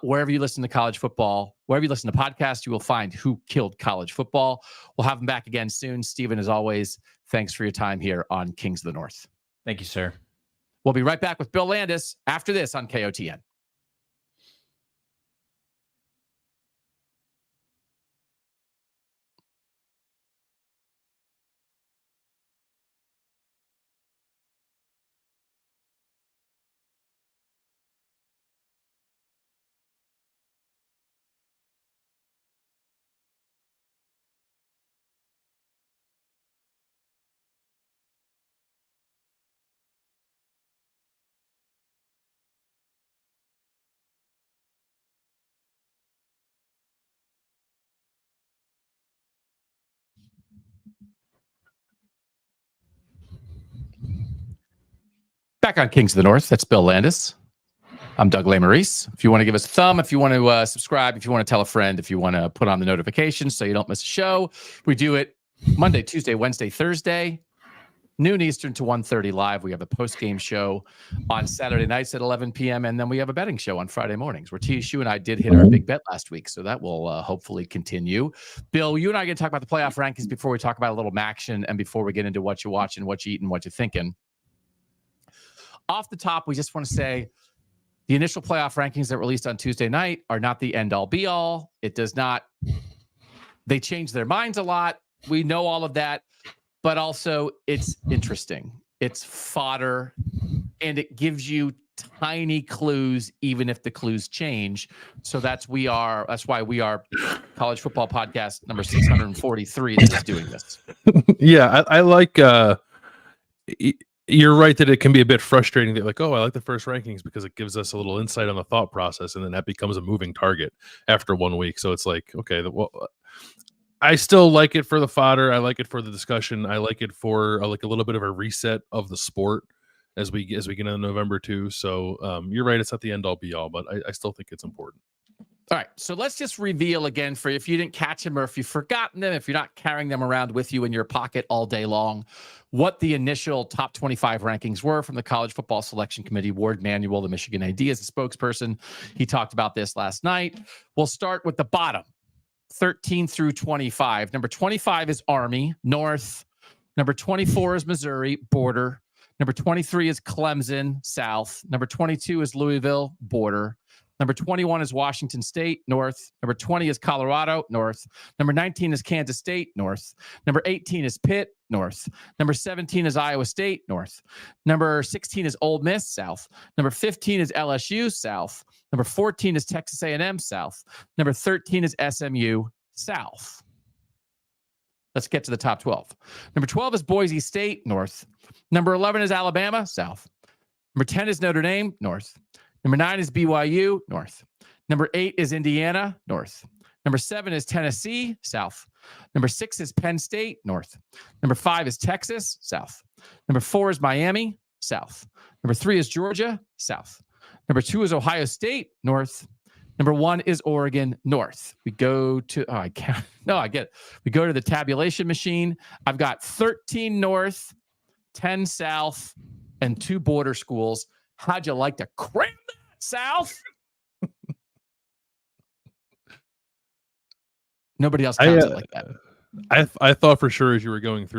Wherever you listen to college football, wherever you listen to podcasts, you will find Who Killed College Football. We'll have him back again soon. Steven, as always, thanks for your time here on Kings of the North. Thank you, sir. We'll be right back with Bill Landis after this on KOTN. Back on Kings of the North, that's Bill Landis. I'm Doug Lesmerises. If you want to give us a thumb, if you want to subscribe, if you want to tell a friend, if you want to put on the notifications so you don't miss a show, we do it Monday, Tuesday, Wednesday, Thursday, noon Eastern to 1:30 live. We have a post-game show on Saturday nights at 11 p.m. And then we have a betting show on Friday mornings where TSU and I did hit our big bet last week. So that will hopefully continue. Bill, you and I are going to talk about the playoff rankings before we talk about a little MACtion and before we get into what you're watching, what you eating, what you're thinking. Off the top, we just want to say the initial playoff rankings that released on Tuesday night are not the end all be all. It does not, they change their minds a lot. We know all of that. But also, it's interesting. It's fodder, and it gives you tiny clues, even if the clues change. So that's why we are College Football Podcast number 643 that is doing this. Yeah, I like. You're right that it can be a bit frustrating. That like, oh, I like the first rankings because it gives us a little insight on the thought process, and then that becomes a moving target after 1 week. So it's like, okay, well. I still like it for the fodder. I like it for the discussion. I like it for like a little bit of a reset of the sport as we get into November too. So you're right. It's not the end all be all, but I still think it's important. All right. So let's just reveal again for if you didn't catch them or if you've forgotten them, if you're not carrying them around with you in your pocket all day long, what the initial top 25 rankings were from the College Football Selection Committee. Ward Manuel, the Michigan AD, is the spokesperson. He talked about this last night. We'll start with the bottom. 13 through 25. Number 25 is Army, North. Number 24 is Missouri, border. Number 23 is Clemson, South. Number 22 is Louisville, border. Number 21 is Washington State, North. Number 20 is Colorado, North. Number 19 is Kansas State, North. Number 18 is Pitt, North. Number 17 is Iowa State, North. Number 16 is Ole Miss, South. Number 15 is LSU, South. Number 14 is Texas A&M, South. Number 13 is SMU, South. Let's get to the top 12. Number 12 is Boise State, North. Number 11 is Alabama, South. Number 10 is Notre Dame, North. Number 9 is BYU, North. Number 8 is Indiana, North. Number 7 is Tennessee, South. Number 6 is Penn State, North. Number 5 is Texas, South. Number 4 is Miami, South. Number 3 is Georgia, South. Number 2 is Ohio State, North. Number 1 is Oregon, North. We go to, I get it. We go to the tabulation machine. I've got 13 North, 10 South, and 2 border schools. How'd you like to cram that, South? Nobody else counts it like that. I thought for sure as you were going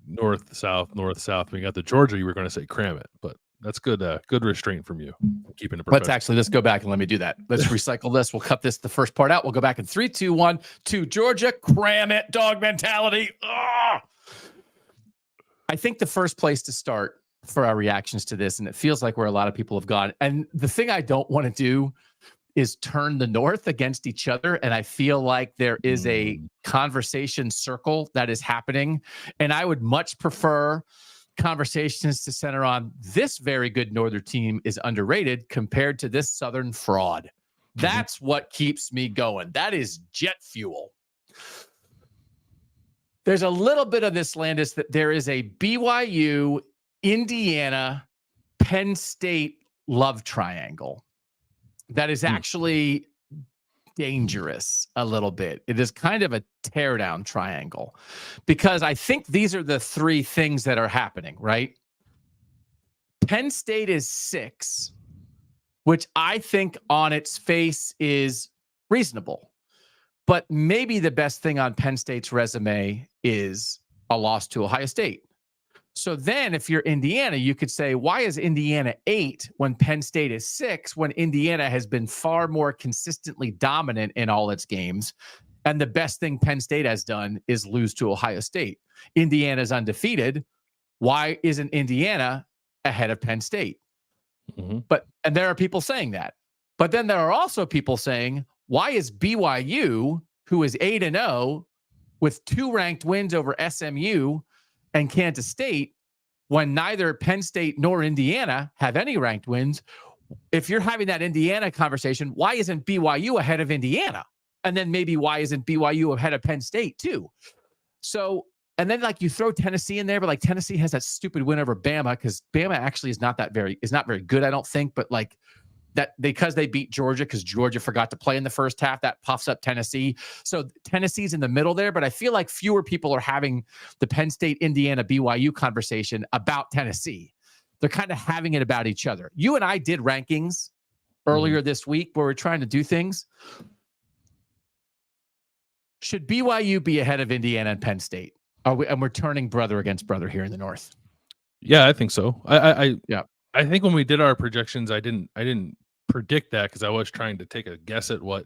north, south. When you got to Georgia, you were going to say cram it, but that's good. Good restraint from you. Keeping it professional. Let's go back and let me do that. Let's recycle this. We'll cut the first part out. We'll go back in 3, 2, 1 to Georgia. Cram it, dog mentality. Ugh. I think the first place to start for our reactions to this, and it feels like where a lot of people have gone. And the thing I don't want to do is turn the North against each other. And I feel like there is a conversation circle that is happening. And I would much prefer conversations to center on this very good Northern team is underrated compared to this Southern fraud. That's what keeps me going. That is jet fuel. There's a little bit of this, Landis, that there is a BYU, Indiana, Penn State love triangle that is actually dangerous a little bit. It is kind of a teardown triangle because I think these are the 3 things that are happening, right? Penn State is 6, which I think on its face is reasonable. But maybe the best thing on Penn State's resume is a loss to Ohio State. So then if you're Indiana, you could say, why is Indiana 8 when Penn State is 6, when Indiana has been far more consistently dominant in all its games? And the best thing Penn State has done is lose to Ohio State. Indiana's undefeated. Why isn't Indiana ahead of Penn State? And there are people saying that. But then there are also people saying, why is BYU, who is 8-0 with 2 ranked wins over SMU and Kansas State, when neither Penn State nor Indiana have any ranked wins? If you're having that Indiana conversation, why isn't BYU ahead of Indiana? And then maybe why isn't BYU ahead of Penn State too? So And then like you throw Tennessee in there, but like Tennessee has that stupid win over Bama because Bama actually is not very good, I don't think. But like that because they beat Georgia because Georgia forgot to play in the first half, that puffs up Tennessee. So Tennessee's in the middle there, but I feel like fewer people are having the Penn State, Indiana, BYU conversation about Tennessee. They're kind of having it about each other. You and I did rankings earlier this week where we're trying to do things. Should BYU be ahead of Indiana and Penn State? And we're turning brother against brother here in the North. Yeah, I think so. I think when we did our projections, I didn't predict that because I was trying to take a guess at what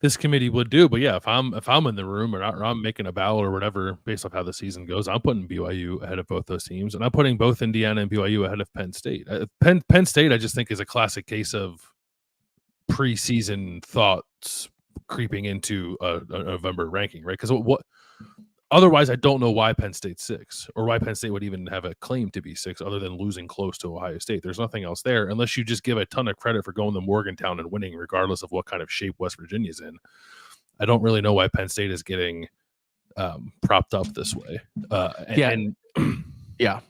this committee would do. But yeah, if I'm in the room or I'm making a ballot or whatever based off how the season goes, I'm putting BYU ahead of both those teams, and I'm putting both Indiana and BYU ahead of Penn State. Penn State, I just think is a classic case of preseason thoughts creeping into a November ranking, right? Because what otherwise, I don't know why Penn State's 6 or why Penn State would even have a claim to be 6 other than losing close to Ohio State. There's nothing else there unless you just give a ton of credit for going to Morgantown and winning regardless of what kind of shape West Virginia's in. I don't really know why Penn State is getting propped up this way. Yeah.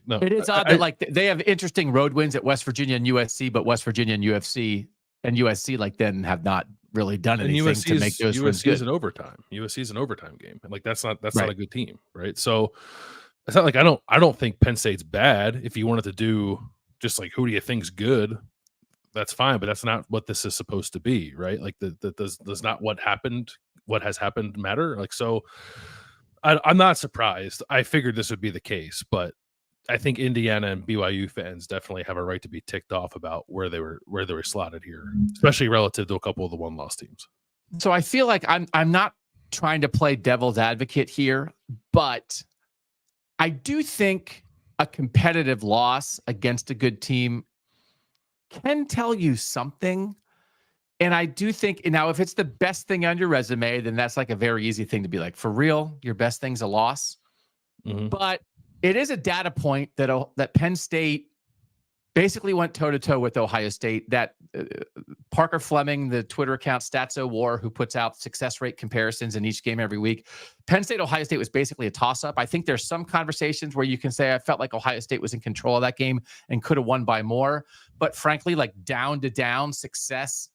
No, it is odd that like they have interesting road wins at West Virginia and USC, but West Virginia and USC like then have not really done anything to make those wins good. USC is an overtime game, and like that's not a good team, right? So it's not like I don't think Penn State's bad. If you wanted to do just like who do you think's good, that's fine, but that's not what this is supposed to be, right? Like that does not what has happened matter. Like so, I'm not surprised. I figured this would be the case, but I think Indiana and BYU fans definitely have a right to be ticked off about where they were slotted here, especially relative to a couple of the one-loss teams. So I feel like I'm not trying to play devil's advocate here, but I do think a competitive loss against a good team can tell you something. And I do think now if it's the best thing on your resume, then that's like a very easy thing to be like, for real, your best thing's a loss. Mm-hmm. But it is a data point that Penn State basically went toe-to-toe with Ohio State. That Parker Fleming, the Twitter account Stats-O-War, who puts out success rate comparisons in each game every week. Penn State, Ohio State was basically a toss-up. I think there's some conversations where you can say I felt like Ohio State was in control of that game and could have won by more. But frankly, like down-to-down success,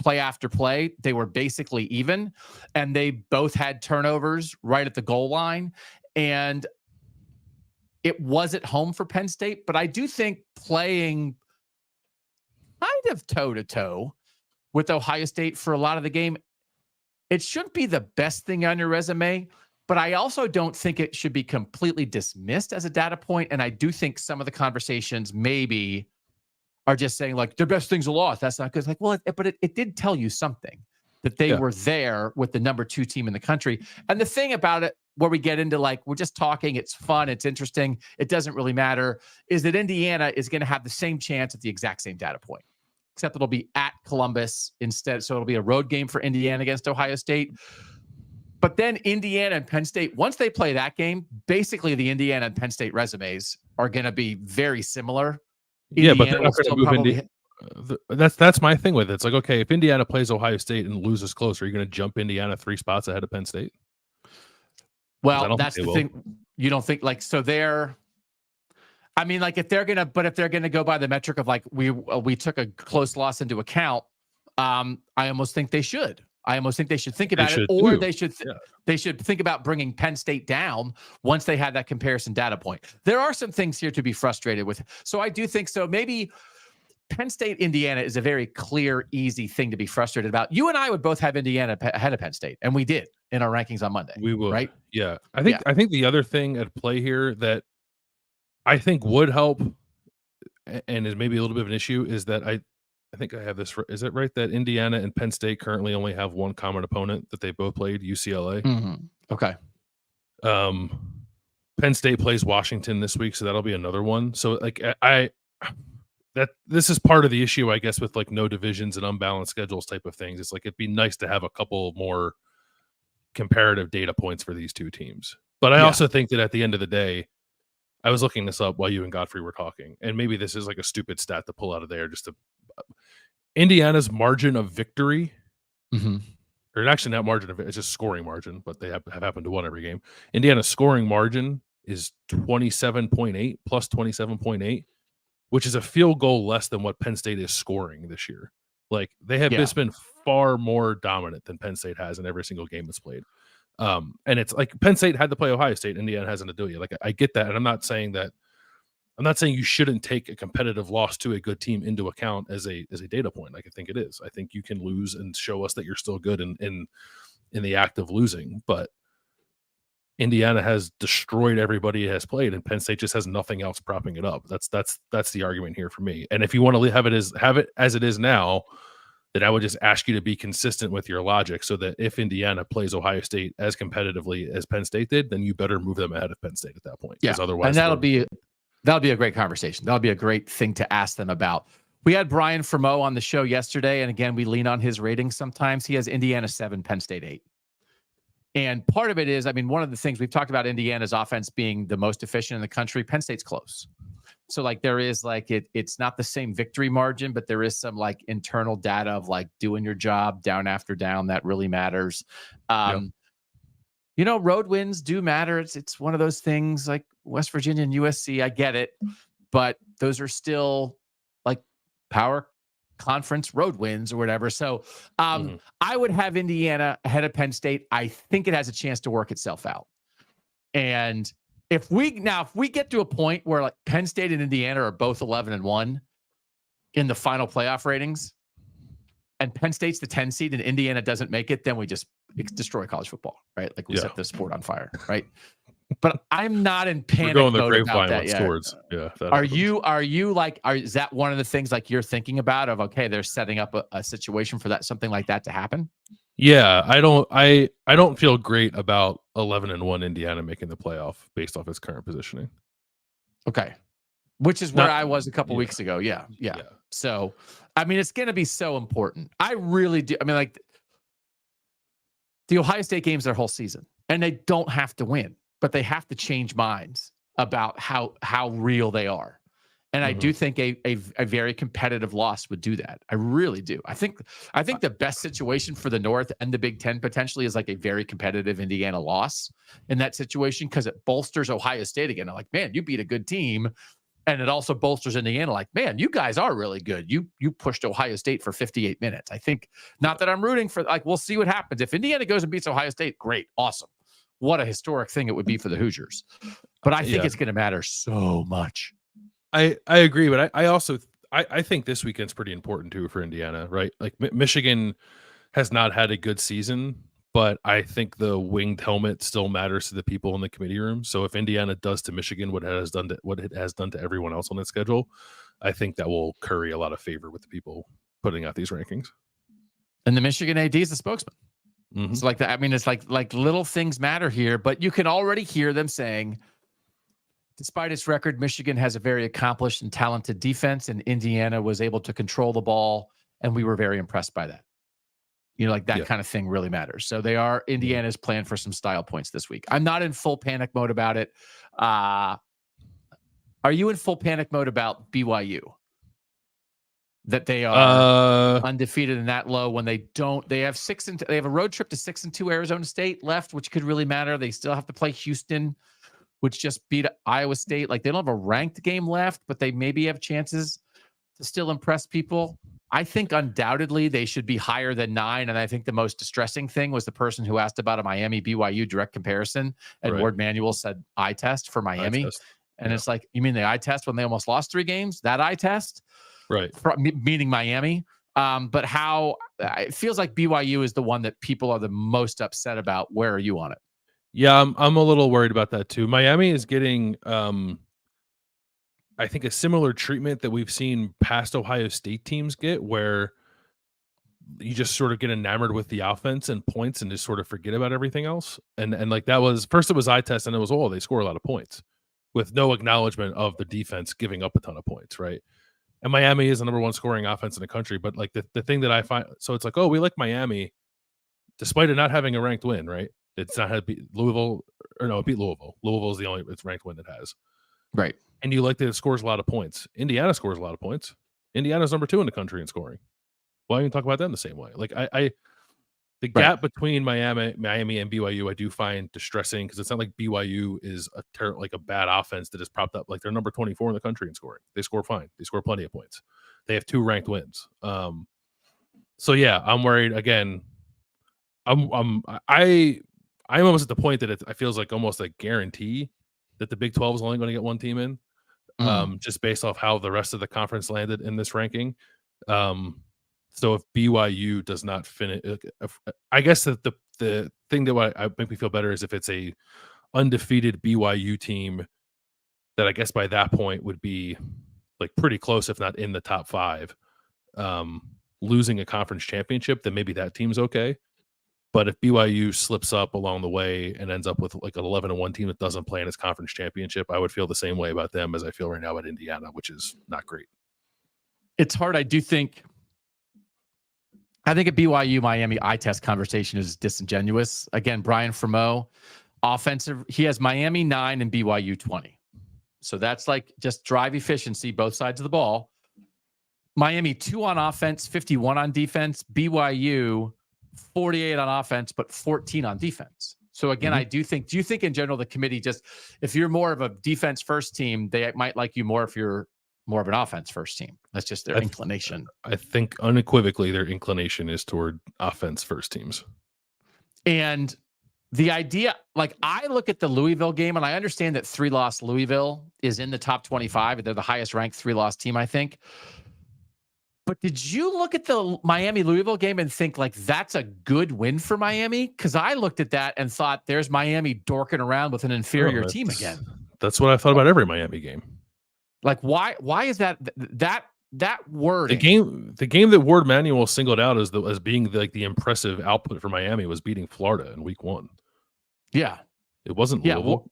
play after play, they were basically even. And they both had turnovers right at the goal line. And it was at home for Penn State, but I do think playing kind of toe-to-toe with Ohio State for a lot of the game, it shouldn't be the best thing on your resume, but I also don't think it should be completely dismissed as a data point, and I do think some of the conversations maybe are just saying, like, their best thing's a loss. That's not good. It's like, well, but it did tell you something, that they were there with the number 2 team in the country. And the thing about it, where we get into like, we're just talking, it's fun, it's interesting, it doesn't really matter, is that Indiana is going to have the same chance at the exact same data point, except it'll be at Columbus instead. So it'll be a road game for Indiana against Ohio State. But then Indiana and Penn State, once they play that game, basically the Indiana and Penn State resumes are going to be very similar. Yeah, but they're not going to move into that's my thing with it. It's like, okay, if Indiana plays Ohio State and loses close, are you going to jump Indiana 3 spots ahead of Penn State? Well, that's the thing. You don't think like, so I mean, like if they're going to go by the metric of like, we took a close loss into account. I almost think they should. I almost think they should think about it, or they should think about bringing Penn State down once they have that comparison data point. There are some things here to be frustrated with. So I do think so. Maybe Penn State, Indiana is a very clear, easy thing to be frustrated about. You and I would both have Indiana ahead of Penn State, and we did in our rankings on Monday. We will, right? Yeah, I think the other thing at play here that I think would help, and is maybe a little bit of an issue, is that I think I have this. Is it right that Indiana and Penn State currently only have one common opponent that they both played, UCLA? Mm-hmm. Okay. Penn State plays Washington this week, so that'll be another one. So like this is part of the issue, I guess, with like no divisions and unbalanced schedules type of things. It's like it'd be nice to have a couple more comparative data points for these two teams. But I also think that at the end of the day, I was looking this up while you and Godfrey were talking, and maybe this is like a stupid stat to pull out of there. Indiana's margin of victory, or actually not margin of, it's just scoring margin, but they have happened to win every game. Indiana's scoring margin is 27.8 plus 27.8, which is a field goal less than what Penn State is scoring this year. Like they have just been far more dominant than Penn State has in every single game that's played. And it's like Penn State had to play Ohio State, Indiana hasn't to do it. Like I get that, and I'm not saying you shouldn't take a competitive loss to a good team into account as a data point. Like I think it is. I think you can lose and show us that you're still good in the act of losing. But Indiana has destroyed everybody it has played, and Penn State just has nothing else propping it up. That's the argument here for me. And if you want to have it as it is now, then I would just ask you to be consistent with your logic, so that if Indiana plays Ohio State as competitively as Penn State did, then you better move them ahead of Penn State at that point. Yeah, otherwise, and that'll be a great conversation. That'll be a great thing to ask them about. We had Brian Fremeau on the show yesterday, and again, we lean on his ratings sometimes. He has Indiana 7, Penn State 8. And part of it is, I mean, one of the things we've talked about Indiana's offense being the most efficient in the country. Penn State's close. So like there is like it's not the same victory margin, but there is some like internal data of like doing your job down after down that really matters. You know, road wins do matter. It's one of those things like West Virginia and USC. I get it, but those are still like power conference road wins or whatever. So I would have Indiana ahead of Penn State. I think it has a chance to work itself out. And if we get to a point where like Penn State and Indiana are both 11-1 in the final playoff ratings, and Penn State's the 10 seed and Indiana doesn't make it, then we just destroy college football, right? Like we set the sport on fire, right? But I'm not in panic mode about that yet. Is that one of the things like you're thinking about of, okay, they're setting up a situation for something like that to happen? Yeah, I don't feel great about 11-1 Indiana making the playoff based off its current positioning. Okay. Which is where I was a couple weeks ago. Yeah. So, I mean, it's going to be so important. I really do. I mean, like the Ohio State game's their whole season, and they don't have to win, but they have to change minds about how real they are. And I do think a very competitive loss would do that. I really do. I think the best situation for the North and the Big Ten potentially is like a very competitive Indiana loss in that situation, because it bolsters Ohio State again. I'm like, man, you beat a good team. And it also bolsters Indiana, like, man, you guys are really good. You pushed Ohio State for 58 minutes. I think, not that I'm rooting for, like, we'll see what happens. If Indiana goes and beats Ohio State, great, awesome. What a historic thing it would be for the Hoosiers. But I think it's going to matter so much. I agree, but I also think this weekend's pretty important too for Indiana, right? Like Michigan has not had a good season, but I think the winged helmet still matters to the people in the committee room. So if Indiana does to Michigan what it has done to everyone else on its schedule, I think that will curry a lot of favor with the people putting out these rankings. And the Michigan AD is the spokesman. So like that. I mean, it's like little things matter here, but you can already hear them saying, despite its record, Michigan has a very accomplished and talented defense, and Indiana was able to control the ball, and we were very impressed by that. You know, like that kind of thing really matters. So Indiana's planned for some style points this week. I'm not in full panic mode about it. Are you in full panic mode about BYU? That they are undefeated and that low when they have they have a road trip to 6-2 Arizona State left, which could really matter. They still have to play Houston, which just beat Iowa State. Like they don't have a ranked game left, but they maybe have chances to still impress people. I think undoubtedly they should be higher than 9. And I think the most distressing thing was the person who asked about a Miami BYU direct comparison. And Ward Manuel said eye test for Miami. And it's like, you mean the eye test when they almost lost 3 games? That eye test? Right. Meaning Miami. But how it feels like BYU is the one that people are the most upset about. Where are you on it? Yeah, I'm a little worried about that too. Miami is getting, I think, a similar treatment that we've seen past Ohio State teams get, where you just sort of get enamored with the offense and points and just sort of forget about everything else. And like that was first, it was eye test, and it was, they score a lot of points with no acknowledgement of the defense giving up a ton of points, right? And Miami is the number 1 scoring offense in the country. But like the thing that I find, so it's like, we like Miami despite it not having a ranked win, right? It's not had beat Louisville, or no, it beat Louisville. Louisville is the only ranked win it has. Right. And you like that it scores a lot of points. Indiana scores a lot of points. Indiana's number 2 in the country in scoring. Why even talk about them the same way? Like The gap between Miami and BYU, I do find distressing because it's not like BYU is like a bad offense that is propped up. Like they're number 24 in the country in scoring. They score fine. They score plenty of points. They have 2 ranked wins. So yeah, I'm worried again. I'm almost at the point that it feels like almost a guarantee that the Big 12 is only going to get 1 team in, just based off how the rest of the conference landed in this ranking. So if BYU does not finish, I guess that the thing that would make me feel better is if it's a undefeated BYU team that I guess by that point would be like pretty close, if not in the top 5, losing a conference championship, then maybe that team's okay. But if BYU slips up along the way and ends up with like an 11-1 team that doesn't play in its conference championship, I would feel the same way about them as I feel right now about Indiana, which is not great. It's hard. I think a BYU Miami eye test conversation is disingenuous. Again, Brian Fremeau, offensive, he has Miami 9 and BYU 20. So that's like just drive efficiency, both sides of the ball. Miami 2 on offense, 51 on defense. BYU 48 on offense, but 14 on defense. So again, I do think in general, the committee just, if you're more of a defense first team, they might like you more if you're more of an offense first team. That's just their inclination. I think unequivocally their inclination is toward offense first teams. And the idea, like I look at the Louisville game and I understand that 3-loss Louisville is in the top 25. They're the highest ranked 3-loss team, I think. But did you look at the Miami-Louisville game and think like that's a good win for Miami? Because I looked at that and thought there's Miami dorking around with an inferior team again. That's what I thought about every Miami game. Like why is that word? The game that Ward Manuel singled out as being like the impressive output for Miami was beating Florida in week 1. Yeah. It wasn't Louisville.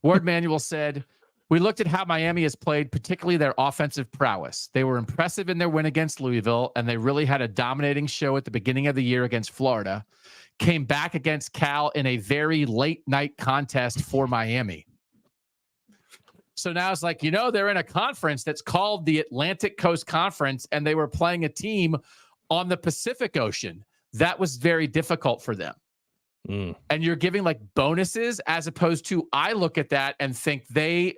Ward Manuel said, "We looked at how Miami has played, particularly their offensive prowess. They were impressive in their win against Louisville, and they really had a dominating show at the beginning of the year against Florida. Came back against Cal in a very late night contest for Miami." So now it's like, they're in a conference that's called the Atlantic Coast Conference, and they were playing a team on the Pacific Ocean. That was very difficult for them. And you're giving like bonuses as opposed to, I look at that and think they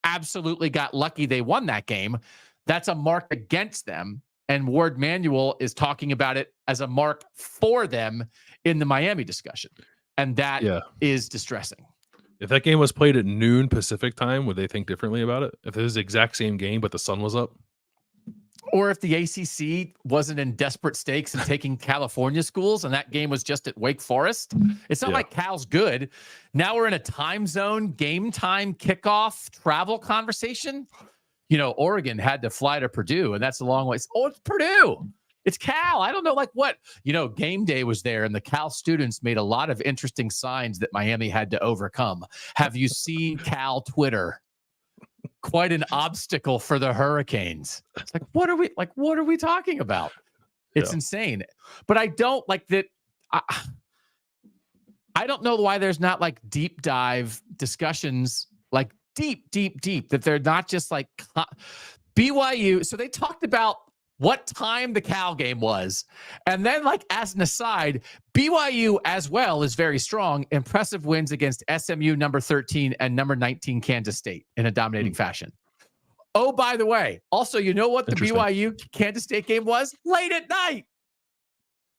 absolutely got lucky they won that game. That's a mark against them. And Ward Manuel is talking about it as a mark for them in the Miami discussion. And that is distressing. If that game was played at noon Pacific time, would they think differently about it? If it was the exact same game, but the sun was up? Or if the ACC wasn't in desperate stakes and taking California schools and that game was just at Wake Forest. It's not like Cal's good. Now we're in a time zone, game time, kickoff, travel conversation. Oregon had to fly to Purdue, and that's a long way. Oh, it's Purdue. It's Cal. I don't know, like what, game day was there, and the Cal students made a lot of interesting signs that Miami had to overcome. Have you seen Cal Twitter? Quite an obstacle for the Hurricanes. It's like, what are we talking about? It's insane. But I don't like that. I don't know why there's not like deep dive discussions, like deep, that they're not just like BYU. So they talked about what time the Cal game was. And then like as an aside, BYU as well is very strong. Impressive wins against SMU number 13 and number 19 Kansas State in a dominating fashion. Oh, by the way, also, you know what the BYU Kansas State game was? Late at night.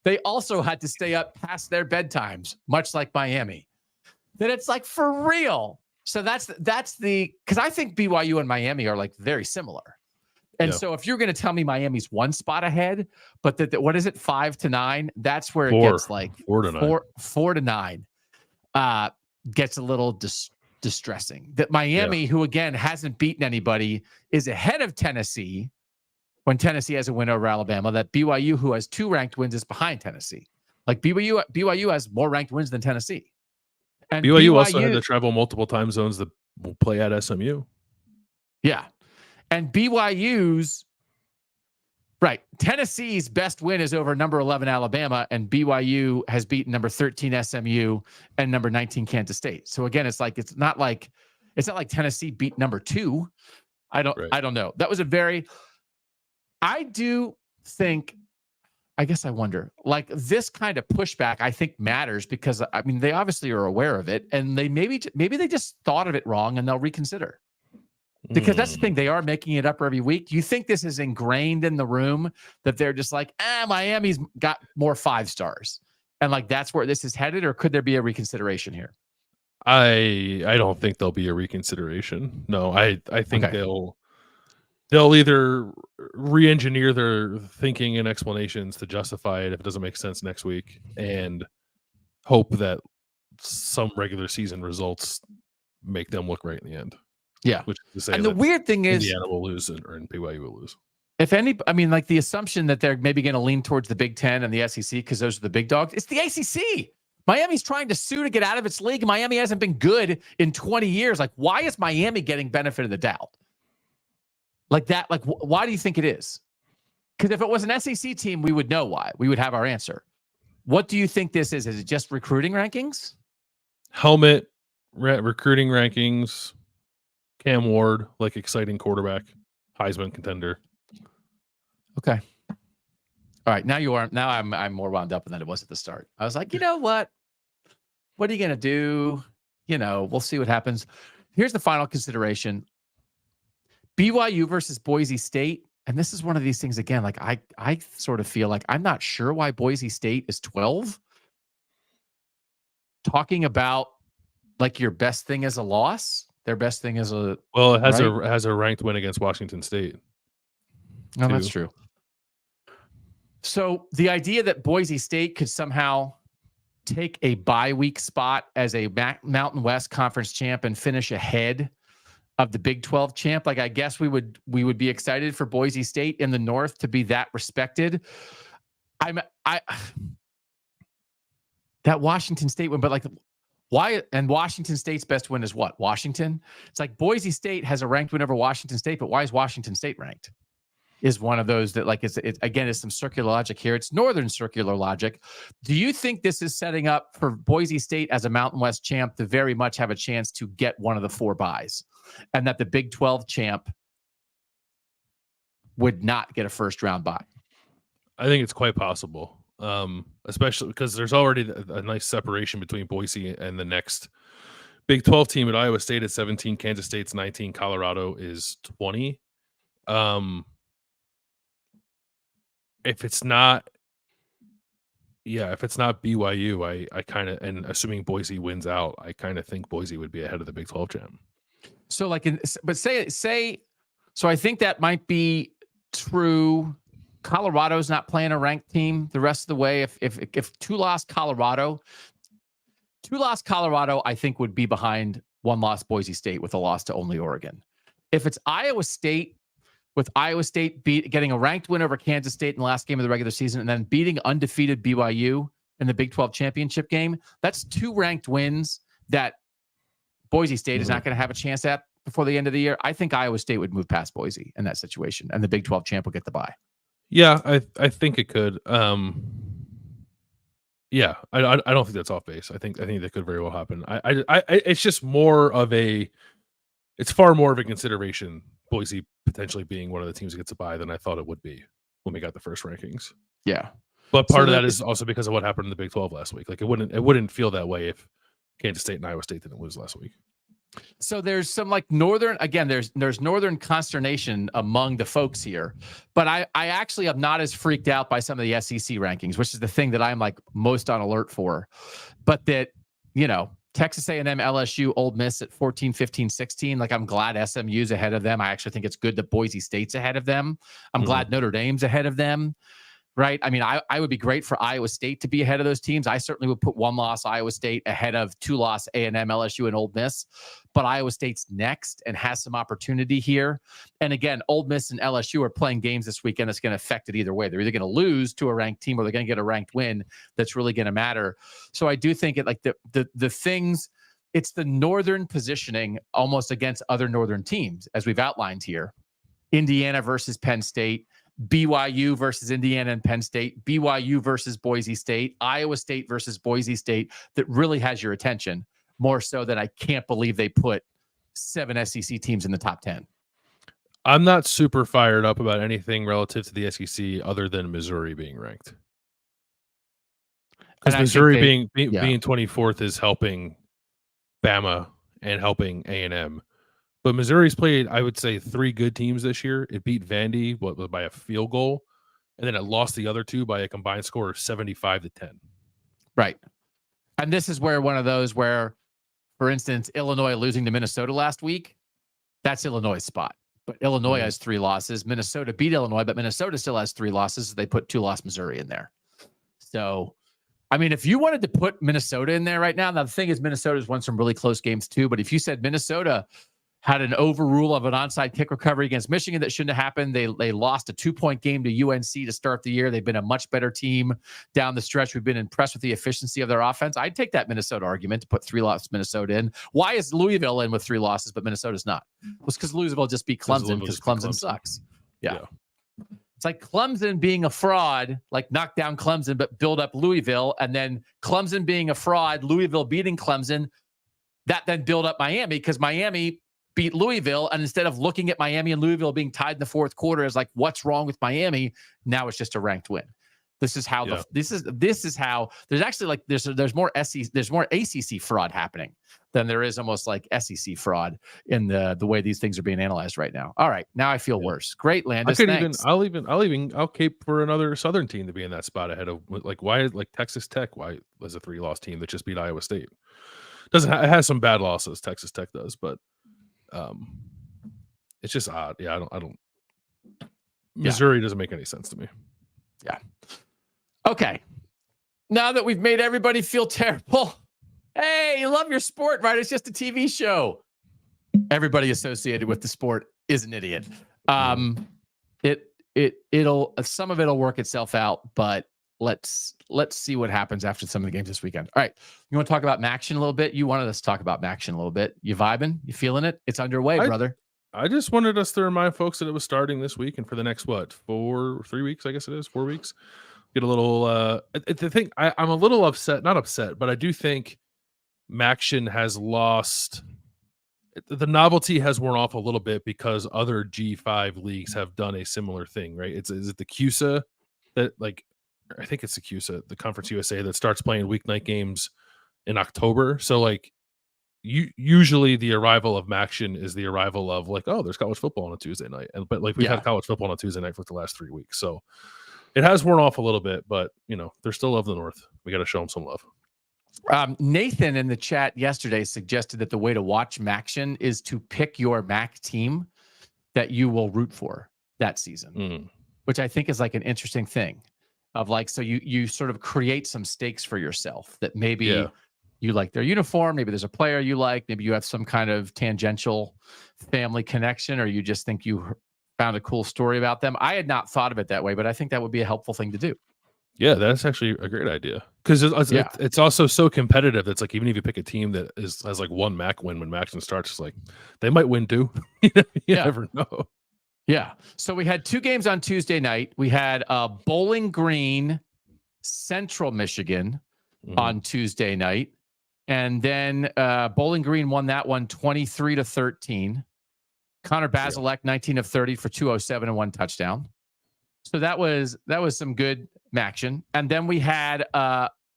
They also had to stay up past their bedtimes, much like Miami. That it's like for real. So that's because I think BYU and Miami are like very similar. And so if you're going to tell me Miami's 1 spot ahead, but that what is it, 5 to 9? That's where it gets like 4 to 9. Gets a little distressing. That Miami, who again hasn't beaten anybody, is ahead of Tennessee when Tennessee has a win over Alabama. That BYU, who has 2 ranked wins, is behind Tennessee. Like BYU has more ranked wins than Tennessee. And BYU also had to travel multiple time zones that will play at SMU. Yeah. And BYU's, Tennessee's best win is over number 11 Alabama, and BYU has beaten number 13 SMU and number 19 Kansas State. So again, it's not like Tennessee beat number 2. I don't know. That was I do think I guess I wonder, like this kind of pushback, I think matters because I mean, they obviously are aware of it and they maybe they just thought of it wrong and they'll reconsider. Because that's the thing, they are making it up every week. Do you think this is ingrained in the room that they're just like, Miami's got more 5 stars and like that's where this is headed, or could there be a reconsideration here? I don't think there'll be a reconsideration. No, I think Okay. they'll either re-engineer their thinking and explanations to justify it if it doesn't make sense next week, and hope that some regular season results make them look right in the end. Yeah. Which is to say, and the weird thing is, Indiana will lose and BYU will lose. If any, I mean, like the assumption that they're maybe going to lean towards the Big Ten and the SEC because those are the big dogs. It's the ACC. Miami's trying to sue to get out of its league. Miami hasn't been good in 20 years. Like, why is Miami getting benefit of the doubt? Like that, like, why do you think it is? Because if it was an SEC team, we would know why. We would have our answer. What do you think this is? Is it just recruiting rankings? Helmet, recruiting rankings, Cam Ward, like exciting quarterback, Heisman contender. Okay. All right. Now I'm more wound up than it was at the start. I was like, you know what? What are you going to do? You know, we'll see what happens. Here's the final consideration. BYU versus Boise State. And this is one of these things, again, like I sort of feel like I'm not sure why Boise State is 12. Talking about like your best thing is a loss. Their best thing is a... Well, it has a ranked win against Washington State. No, that's true. So the idea that Boise State could somehow take a bye week spot as a Mountain West Conference champ and finish ahead of the Big 12 champ, like I guess we would be excited for Boise State in the North to be that respected. That Washington State win, but like why? And Washington State's best win is what? Washington. It's like Boise State has a ranked win over Washington State, but why is Washington State ranked? Is one of those that like it's again is some circular logic here. It's Northern circular logic. Do you think this is setting up for Boise State as a Mountain West champ to very much have a chance to get one of the 4 byes, and that the Big 12 champ would not get a first round bye? I think it's quite possible, especially because there's already a nice separation between Boise and the next Big 12 team. At Iowa State at 17, Kansas State's 19, Colorado is 20. If it's not BYU, I kind of, and assuming Boise wins out, I kind of think Boise would be ahead of the Big 12 champ. So like, so I think that might be true. Colorado's not playing a ranked team the rest of the way. If two loss Colorado, I think would be behind 1 loss Boise State with a loss to only Oregon. If it's Iowa State, with Iowa State getting a ranked win over Kansas State in the last game of the regular season and then beating undefeated BYU in the Big 12 championship game, that's 2 ranked wins that Boise State is not going to have a chance at before the end of the year. I think Iowa State would move past Boise in that situation, and the Big 12 champ will get the bye. Yeah, I think it could. Yeah, I don't think that's off base. I think that could very well happen. It's just more of it's far more of a consideration, Boise potentially being one of the teams that gets a bye, than I thought it would be when we got the first rankings. Yeah. But part of that is also because of what happened in the Big 12 last week. Like it wouldn't feel that way if Kansas State and Iowa State didn't lose last week. So there's some like Northern, again, there's Northern consternation among the folks here, but I actually am not as freaked out by some of the SEC rankings, which is the thing that I'm like most on alert for. But that, you know, Texas A&M, LSU, Ole Miss at 14, 15, 16. Like, I'm glad SMU's ahead of them. I actually think it's good that Boise State's ahead of them. I'm glad Notre Dame's ahead of them, right? I mean, I would be great for Iowa State to be ahead of those teams. I certainly would put 1 loss Iowa State ahead of 2 loss A&M, LSU, and Ole Miss. But Iowa State's next and has some opportunity here. And again, Ole Miss and LSU are playing games this weekend that's going to affect it either way. They're either going to lose to a ranked team or they're going to get a ranked win that's really going to matter. So I do think it like the things, it's the Northern positioning almost against other Northern teams, as we've outlined here. Indiana versus Penn State, BYU versus Indiana and Penn State, BYU versus Boise State, Iowa State versus Boise State, that really has your attention more so than I can't believe they put 7 SEC teams in the top 10. I'm not super fired up about anything relative to the SEC other than Missouri being ranked. Because Missouri being yeah. 24th is helping Bama and helping A&M. But Missouri's played, I would say, 3 good teams this year. It beat Vandy by a field goal, and then it lost the other 2 by a combined score of 75-10. Right. And this is where one of those where, for instance, Illinois losing to Minnesota last week, that's Illinois' spot. But Illinois has 3 losses. Minnesota beat Illinois, but Minnesota still has 3 losses. They put 2-loss Missouri in there. So, I mean, if you wanted to put Minnesota in there right now the thing is Minnesota's won some really close games too. But if you said Minnesota had an overrule of an onside kick recovery against Michigan that shouldn't have happened. They lost a 2-point game to UNC to start the year. They've been a much better team down the stretch. We've been impressed with the efficiency of their offense. I'd take that Minnesota argument to put 3 losses Minnesota in. Why is Louisville in with 3 losses, but Minnesota's not? Well, it's because Louisville just beat Clemson because Clemson sucks. Yeah. It's like Clemson being a fraud, like knock down Clemson, but build up Louisville. And then Clemson being a fraud, Louisville beating Clemson, that then build up Miami because Miami beat Louisville, and instead of looking at Miami and Louisville being tied in the 4th quarter as like what's wrong with Miami, now it's just a ranked win. This is how this is how there's actually like there's more ACC fraud happening than there is almost like SEC fraud in the way these things are being analyzed right now. All right, now I feel worse. Great, Landis. I'll cape for another Southern team to be in that spot ahead of Texas Tech. Why was a 3-loss team that just beat Iowa State? It has some bad losses. Texas Tech does, but it's just odd. Yeah, I don't. Missouri doesn't make any sense to me. Yeah. Okay. Now that we've made everybody feel terrible, hey, you love your sport, right? It's just a TV show. Everybody associated with the sport is an idiot. It'll some of it'll work itself out, but let's see what happens after some of the games this weekend. All right. You want to talk about MACtion a little bit? You wanted us to talk about MACtion a little bit. You vibing? You feeling it? It's underway, brother. I just wanted us to remind folks that it was starting this week and for the next 3 weeks, I guess it is 4 weeks. Get a little the thing I'm a little upset, not upset, but I do think MACtion has lost the novelty has worn off a little bit because other G5 leagues have done a similar thing, right? Is it the CUSA that I think it's the CUSA, the Conference USA, that starts playing weeknight games in October. So usually the arrival of MACtion is the arrival of there's college football on a Tuesday night. But we've had college football on a Tuesday night for the last 3 weeks. So it has worn off a little bit, but they're still of the North. We got to show them some love. Nathan in the chat yesterday suggested that the way to watch MACtion is to pick your MAC team that you will root for that season, which I think is like an interesting thing. So you sort of create some stakes for yourself that maybe you like their uniform, maybe there's a player you like, maybe you have some kind of tangential family connection, or you just think you found a cool story about them. I had not thought of it that way, but I think that would be a helpful thing to do. Yeah, that's actually a great idea because it's also so competitive. It's like even if you pick a team that has like one MAC win when MACtion starts, it's like they might win too. You never know. Yeah. So we had 2 games on Tuesday night. We had Bowling Green, Central Michigan on Tuesday night. And then Bowling Green won that one 23-13. Connor Bazelak, 19 of 30 for 207 and 1 touchdown. So that was some good MACtion. And then we had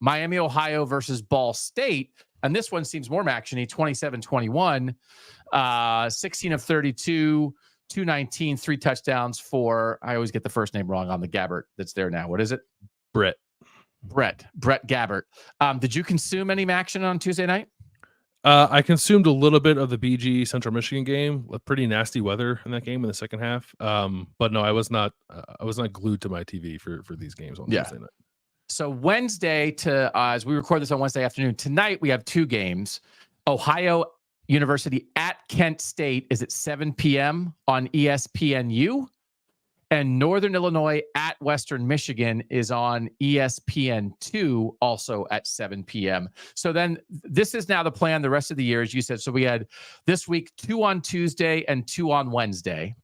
Miami, Ohio versus Ball State. And this one seems more MACtion-y, 27-21, 16 of 32, 219, 3 touchdowns for, I always get the first name wrong on the Gabbert that's there now. What is it? Brett Gabbert. Did you consume any MACtion on Tuesday night? I consumed a little bit of the BG Central Michigan game. Pretty nasty weather in that game in the second half. But no, I was not glued to my TV for these games on Tuesday night. So Wednesday as we record this on Wednesday afternoon, tonight we have 2 games. Ohio University at Kent State is at 7 p.m. on ESPNU. And Northern Illinois at Western Michigan is on ESPN2, also at 7 p.m. So then this is now the plan the rest of the year, as you said. So we had this week 2 on Tuesday and 2 on Wednesday.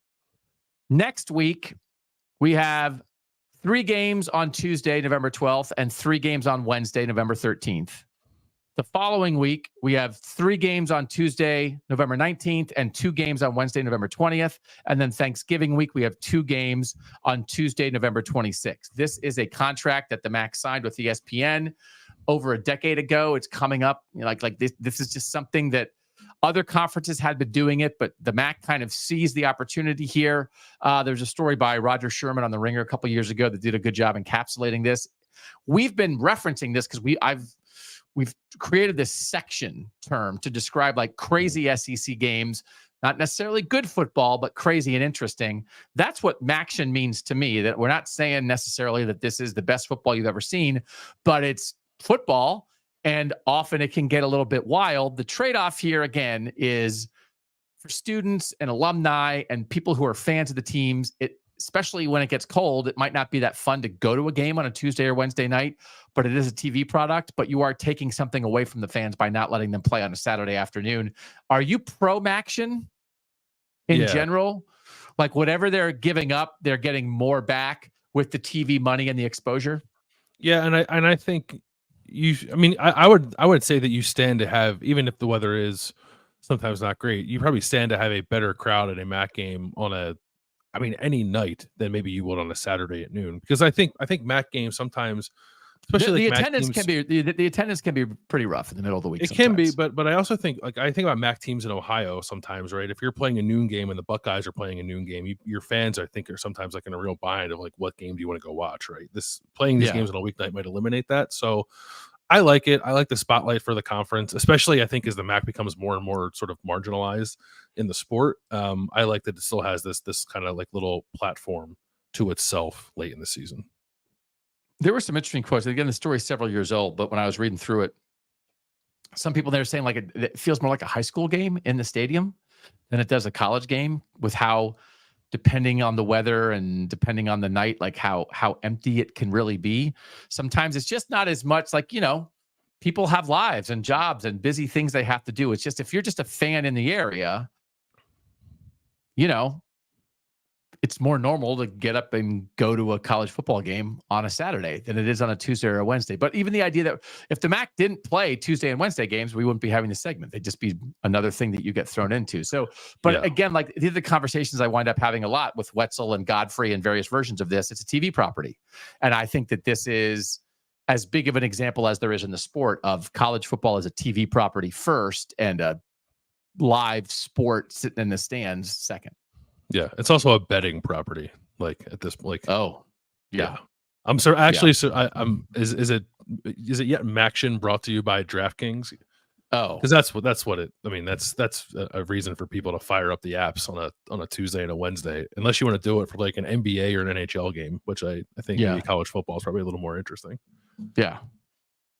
Next week, we have 3 games on Tuesday, November 12th, and 3 games on Wednesday, November 13th. The following week, we have 3 games on Tuesday, November 19th, and 2 games on Wednesday, November 20th. And then Thanksgiving week, we have 2 games on Tuesday, November 26th. This is a contract that the MAC signed with ESPN over a decade ago. It's coming up. Like this is just something that other conferences had been doing it, but the MAC kind of sees the opportunity here. There's a story by Roger Sherman on The Ringer a couple years ago that did a good job encapsulating this. We've been referencing this because we've created this section term to describe like crazy SEC games, not necessarily good football, but crazy and interesting. That's what MACtion means to me, that we're not saying necessarily that this is the best football you've ever seen, but it's football, and often it can get a little bit wild. The trade-off here, again, is for students and alumni and people who are fans of the teams, especially when it gets cold, it might not be that fun to go to a game on a Tuesday or Wednesday night, but it is a TV product, but you are taking something away from the fans by not letting them play on a Saturday afternoon. Are you pro MACtion in general? Like whatever they're giving up, they're getting more back with the TV money and the exposure? Yeah, and I think I would say that you stand to have, even if the weather is sometimes not great, you probably stand to have a better crowd at a MAC game on any night than maybe you would on a Saturday at noon, because I think MAC games sometimes, especially the like attendance teams, can be the attendance can be pretty rough in the middle of the week. It can be, but I also think I think about MAC teams in Ohio sometimes, right? If you're playing a noon game and the Buckeyes are playing a noon game, your fans I think are sometimes like in a real bind of like, what game do you want to go watch, right? Playing these games on a weeknight might eliminate that. So I like it. I like the spotlight for the conference, especially I think as the MAC becomes more and more sort of marginalized in the sport. I like that it still has this kind of like little platform to itself late in the season. There were some interesting quotes. Again, the story is several years old, but when I was reading through it, some people there saying like it feels more like a high school game in the stadium than it does a college game, with how, depending on the weather and depending on the night, like how empty it can really be. Sometimes it's just not as much like, people have lives and jobs and busy things they have to do. It's just, if you're just a fan in the area, it's more normal to get up and go to a college football game on a Saturday than it is on a Tuesday or a Wednesday. But even the idea that if the MAC didn't play Tuesday and Wednesday games, we wouldn't be having this segment. They'd just be another thing that you get thrown into. So, but again, like these are the conversations I wind up having a lot with Wetzel and Godfrey and various versions of this. It's a TV property. And I think that this is as big of an example as there is in the sport of college football as a TV property first and a live sport sitting in the stands second. Yeah, it's also a betting property. Like at this, like I'm sorry. Actually, so is it yet MACtion brought to you by DraftKings? Oh, because that's what it. I mean, that's a reason for people to fire up the apps on a Tuesday and a Wednesday, unless you want to do it for like an NBA or an NHL game, which I think maybe college football is probably a little more interesting. Yeah.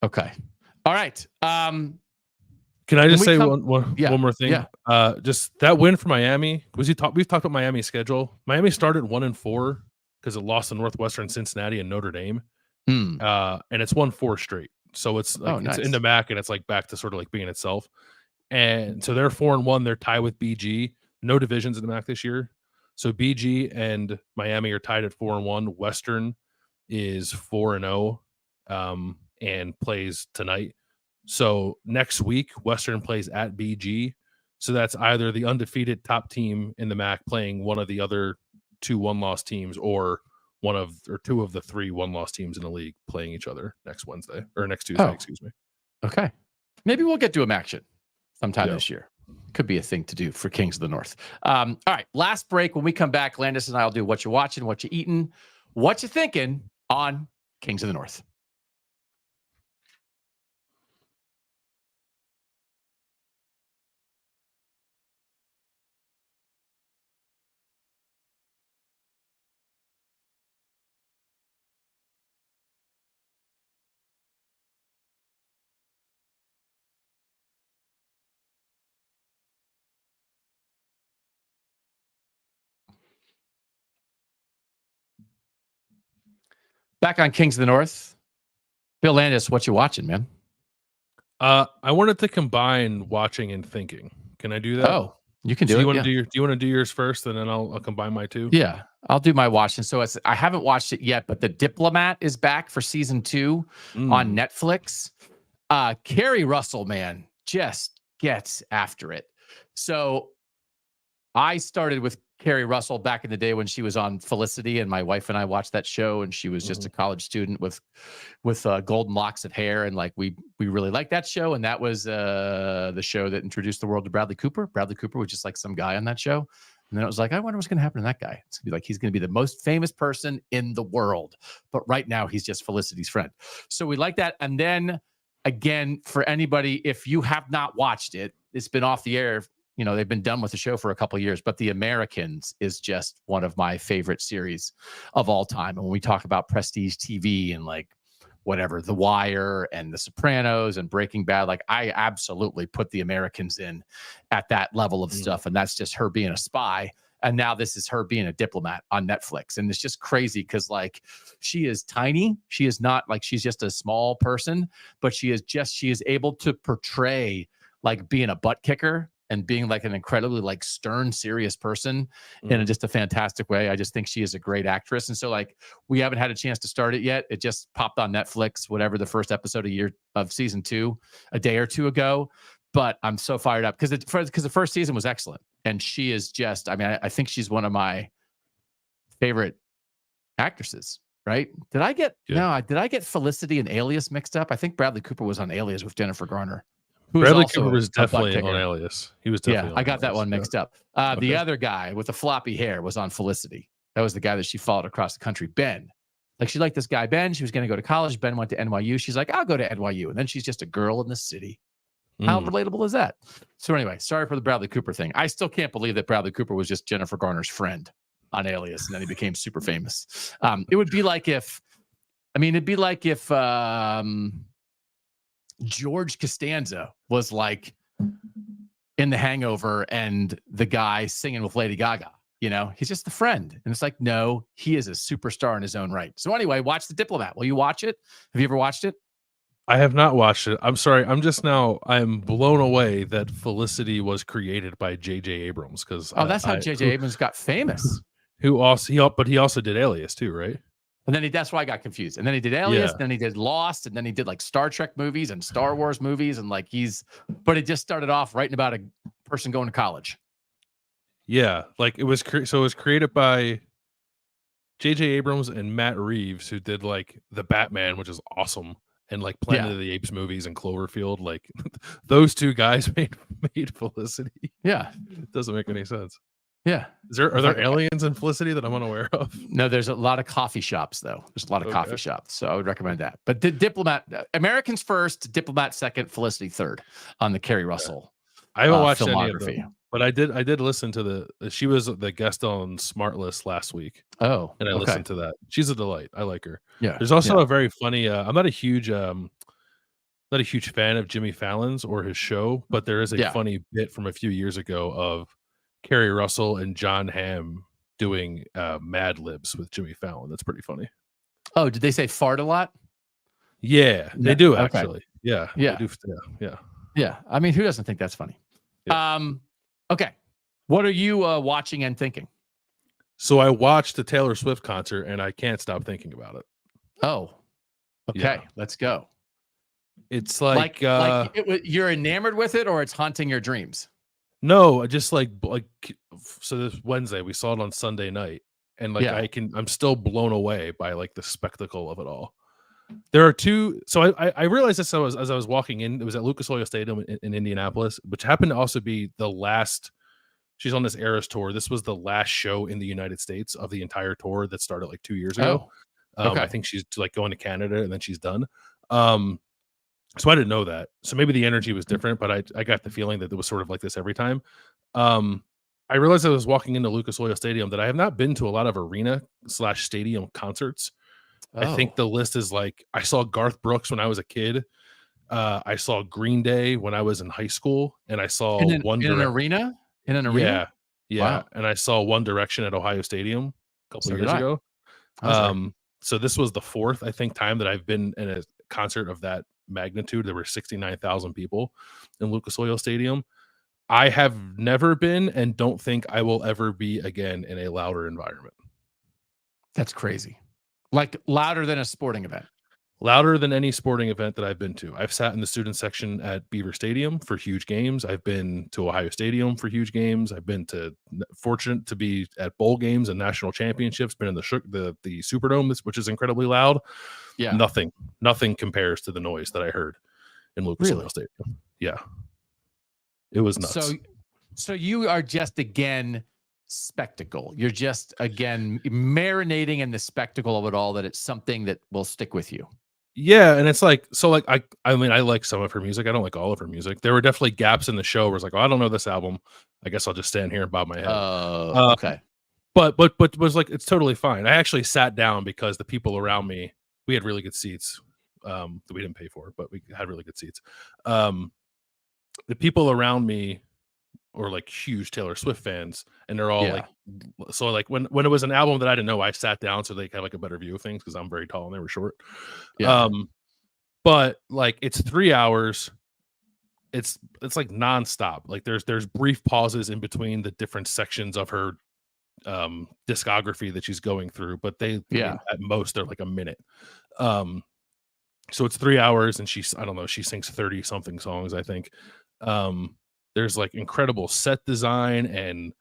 Okay. All right. Can I just say one more thing? Yeah. Just that win for Miami. We've talked about Miami's schedule. Miami started 1-4 because it lost to Northwestern, Cincinnati, and Notre Dame. And it's won 4 straight. So it's like it's in the MAC, and it's like back to sort of like being itself. And so they're 4-1. They're tied with BG. No divisions in the MAC this year. So BG and Miami are tied at 4-1. Western is 4-0 and plays tonight. So next week, Western plays at BG. So that's either the undefeated top team in the MAC playing one of the other 2 one-loss teams, or 2 of the 3 one-loss teams in the league playing each other next Tuesday. Excuse me. Okay. Maybe we'll get to a MACtion sometime this year. Could be a thing to do for Kings of the North. All right. Last break. When we come back, Landis and I will do what you're watching, what you eating, what you thinking on Kings of the North. Back on Kings of the North. Bill Landis, what you watching, man? I wanted to combine watching and thinking. Can I do that? Oh, you can do it. Do you want to do yours first, and then I'll combine my 2? Yeah, I'll do my watching. So I haven't watched it yet, but The Diplomat is back for season 2 on Netflix. Carrie Russell, man, just gets after it. So I started with Carrie Russell back in the day when she was on Felicity, and my wife and I watched that show, and she was just a college student with golden locks of hair, and like we really liked that show, and that was the show that introduced the world to Bradley Cooper. Bradley Cooper was just like some guy on that show, and then it was like, I wonder what's going to happen to that guy. It's gonna be like he's going to be the most famous person in the world, but right now he's just Felicity's friend. So we like that, and then again, for anybody, if you have not watched it, it's been off the air. You know, they've been done with the show for a couple of years, but The Americans is just one of my favorite series of all time. And when we talk about prestige TV and like whatever, The Wire and The Sopranos and Breaking Bad, like I absolutely put The Americans in at that level of stuff. And that's just her being a spy. And now this is her being a diplomat on Netflix. And it's just crazy because like she is tiny. She is not like she's just a small person, but she is able to portray like being a butt kicker and being like an incredibly like stern, serious person in just a fantastic way. I just think she is a great actress. And so like, we haven't had a chance to start it yet. It just popped on Netflix, whatever, the first episode of season 2, a day or two ago. But I'm so fired up because the first season was excellent. And she is just, I mean, I think she's one of my favorite actresses, right? Did I get Felicity and Alias mixed up? I think Bradley Cooper was on Alias with Jennifer Garner. Bradley Cooper was definitely on Alias. He was definitely. Yeah, I got that one mixed up. The other guy with the floppy hair was on Felicity. That was the guy that she followed across the country, Ben. Like she liked this guy, Ben. She was going to go to college. Ben went to NYU. She's like, I'll go to NYU. And then she's just a girl in the city. How relatable is that? So anyway, sorry for the Bradley Cooper thing. I still can't believe that Bradley Cooper was just Jennifer Garner's friend on Alias, and then he became super famous. It would be like if George Costanza was like in The Hangover and the guy singing with Lady Gaga. You know, he's just the friend. And it's like, no, he is a superstar in his own right. So anyway, watch The Diplomat. Will you watch it? Have you ever watched it? I have not watched it. I'm sorry. I'm blown away that Felicity was created by J.J. Abrams because that's how J.J. Abrams got famous. He also did Alias too, right? And then that's why I got confused. And then he did Alias, then he did Lost, and then he did like Star Trek movies and Star Wars movies, and like but it just started off writing about a person going to college. Yeah, like it was created by J.J. Abrams and Matt Reeves, who did like the Batman, which is awesome, and like Planet of the Apes movies and Cloverfield. Like those two guys made Felicity. Yeah, it doesn't make any sense. Yeah. Are there aliens in Felicity that I'm unaware of? No, there's a lot of coffee shops though. There's a lot of coffee shops, so I would recommend that. But Diplomat, Americans first, Diplomat second, Felicity third on the Carrie Russell. I haven't watched any of them, but I did listen to she was the guest on Smart List last week. Oh, and I listened to that. She's a delight. I like her. Yeah. There's also a very funny. I'm not a huge fan of Jimmy Fallon's or his show, but there is a funny bit from a few years ago of Carrie Russell and John Hamm doing Mad Libs with Jimmy Fallon. That's pretty funny. Oh, did they say fart a lot? Yeah, they do actually. Yeah. Yeah. They do, yeah. Yeah. I mean, who doesn't think that's funny? Yeah. Okay. What are you watching and thinking? So I watched the Taylor Swift concert and I can't stop thinking about it. Oh, okay. Let's go. It's like you're enamored with it, or it's haunting your dreams? No, just like so this Wednesday we saw it on Sunday night, and I'm still blown away by like the spectacle of it all. There are two. So I realized this as I was walking in. It was at Lucas Oil Stadium in Indianapolis, which happened to also be the last. She's on this Eras tour. This was the last show in the United States of the entire tour that started like 2 years ago. I think she's like going to Canada and then she's done. So I didn't know that. So maybe the energy was different, but I got the feeling that it was sort of like this every time. I realized I was walking into Lucas Oil Stadium that I have not been to a lot of arena/stadium concerts. I think the list is like, I saw Garth Brooks when I was a kid. I saw Green Day when I was in high school, and I saw in an arena. Yeah. Wow. And I saw One Direction at Ohio Stadium a couple of years ago. So this was the fourth, I think, time that I've been in a concert of that magnitude. There were 69,000 people in Lucas Oil Stadium. I have never been and don't think I will ever be again in a louder environment. That's crazy. Like louder than a sporting event. Louder than any sporting event that I've been to. I've sat in the student section at Beaver Stadium for huge games. I've been to Ohio Stadium for huge games. I've been fortunate to be at bowl games and national championships. Been in the Superdome, which is incredibly loud. Yeah, nothing compares to the noise that I heard in Lucas Oil Stadium. Yeah, it was nuts. So you are just again spectacle. You're just again marinating in the spectacle of it all. That it's something that will stick with you. Yeah, and it's like, so like I mean, I like some of her music. I don't like all of her music. There were definitely gaps in the show where it's like, oh, I don't know this album. I guess I'll just stand here and bob my head. Okay. But was like, it's totally fine. I actually sat down because the people around me, we had really good seats that we didn't pay for, but we had really good seats. The people around me were like huge Taylor Swift fans, and they're all like, so like when it was an album that I didn't know, I sat down so they could have like a better view of things because I'm very tall and they were short. But like it's 3 hours. It's like nonstop. Like there's brief pauses in between the different sections of her discography that she's going through, but I mean, at most they're like a minute. So it's 3 hours, and I don't know, she sings 30 something songs, I think. There's like incredible set design, and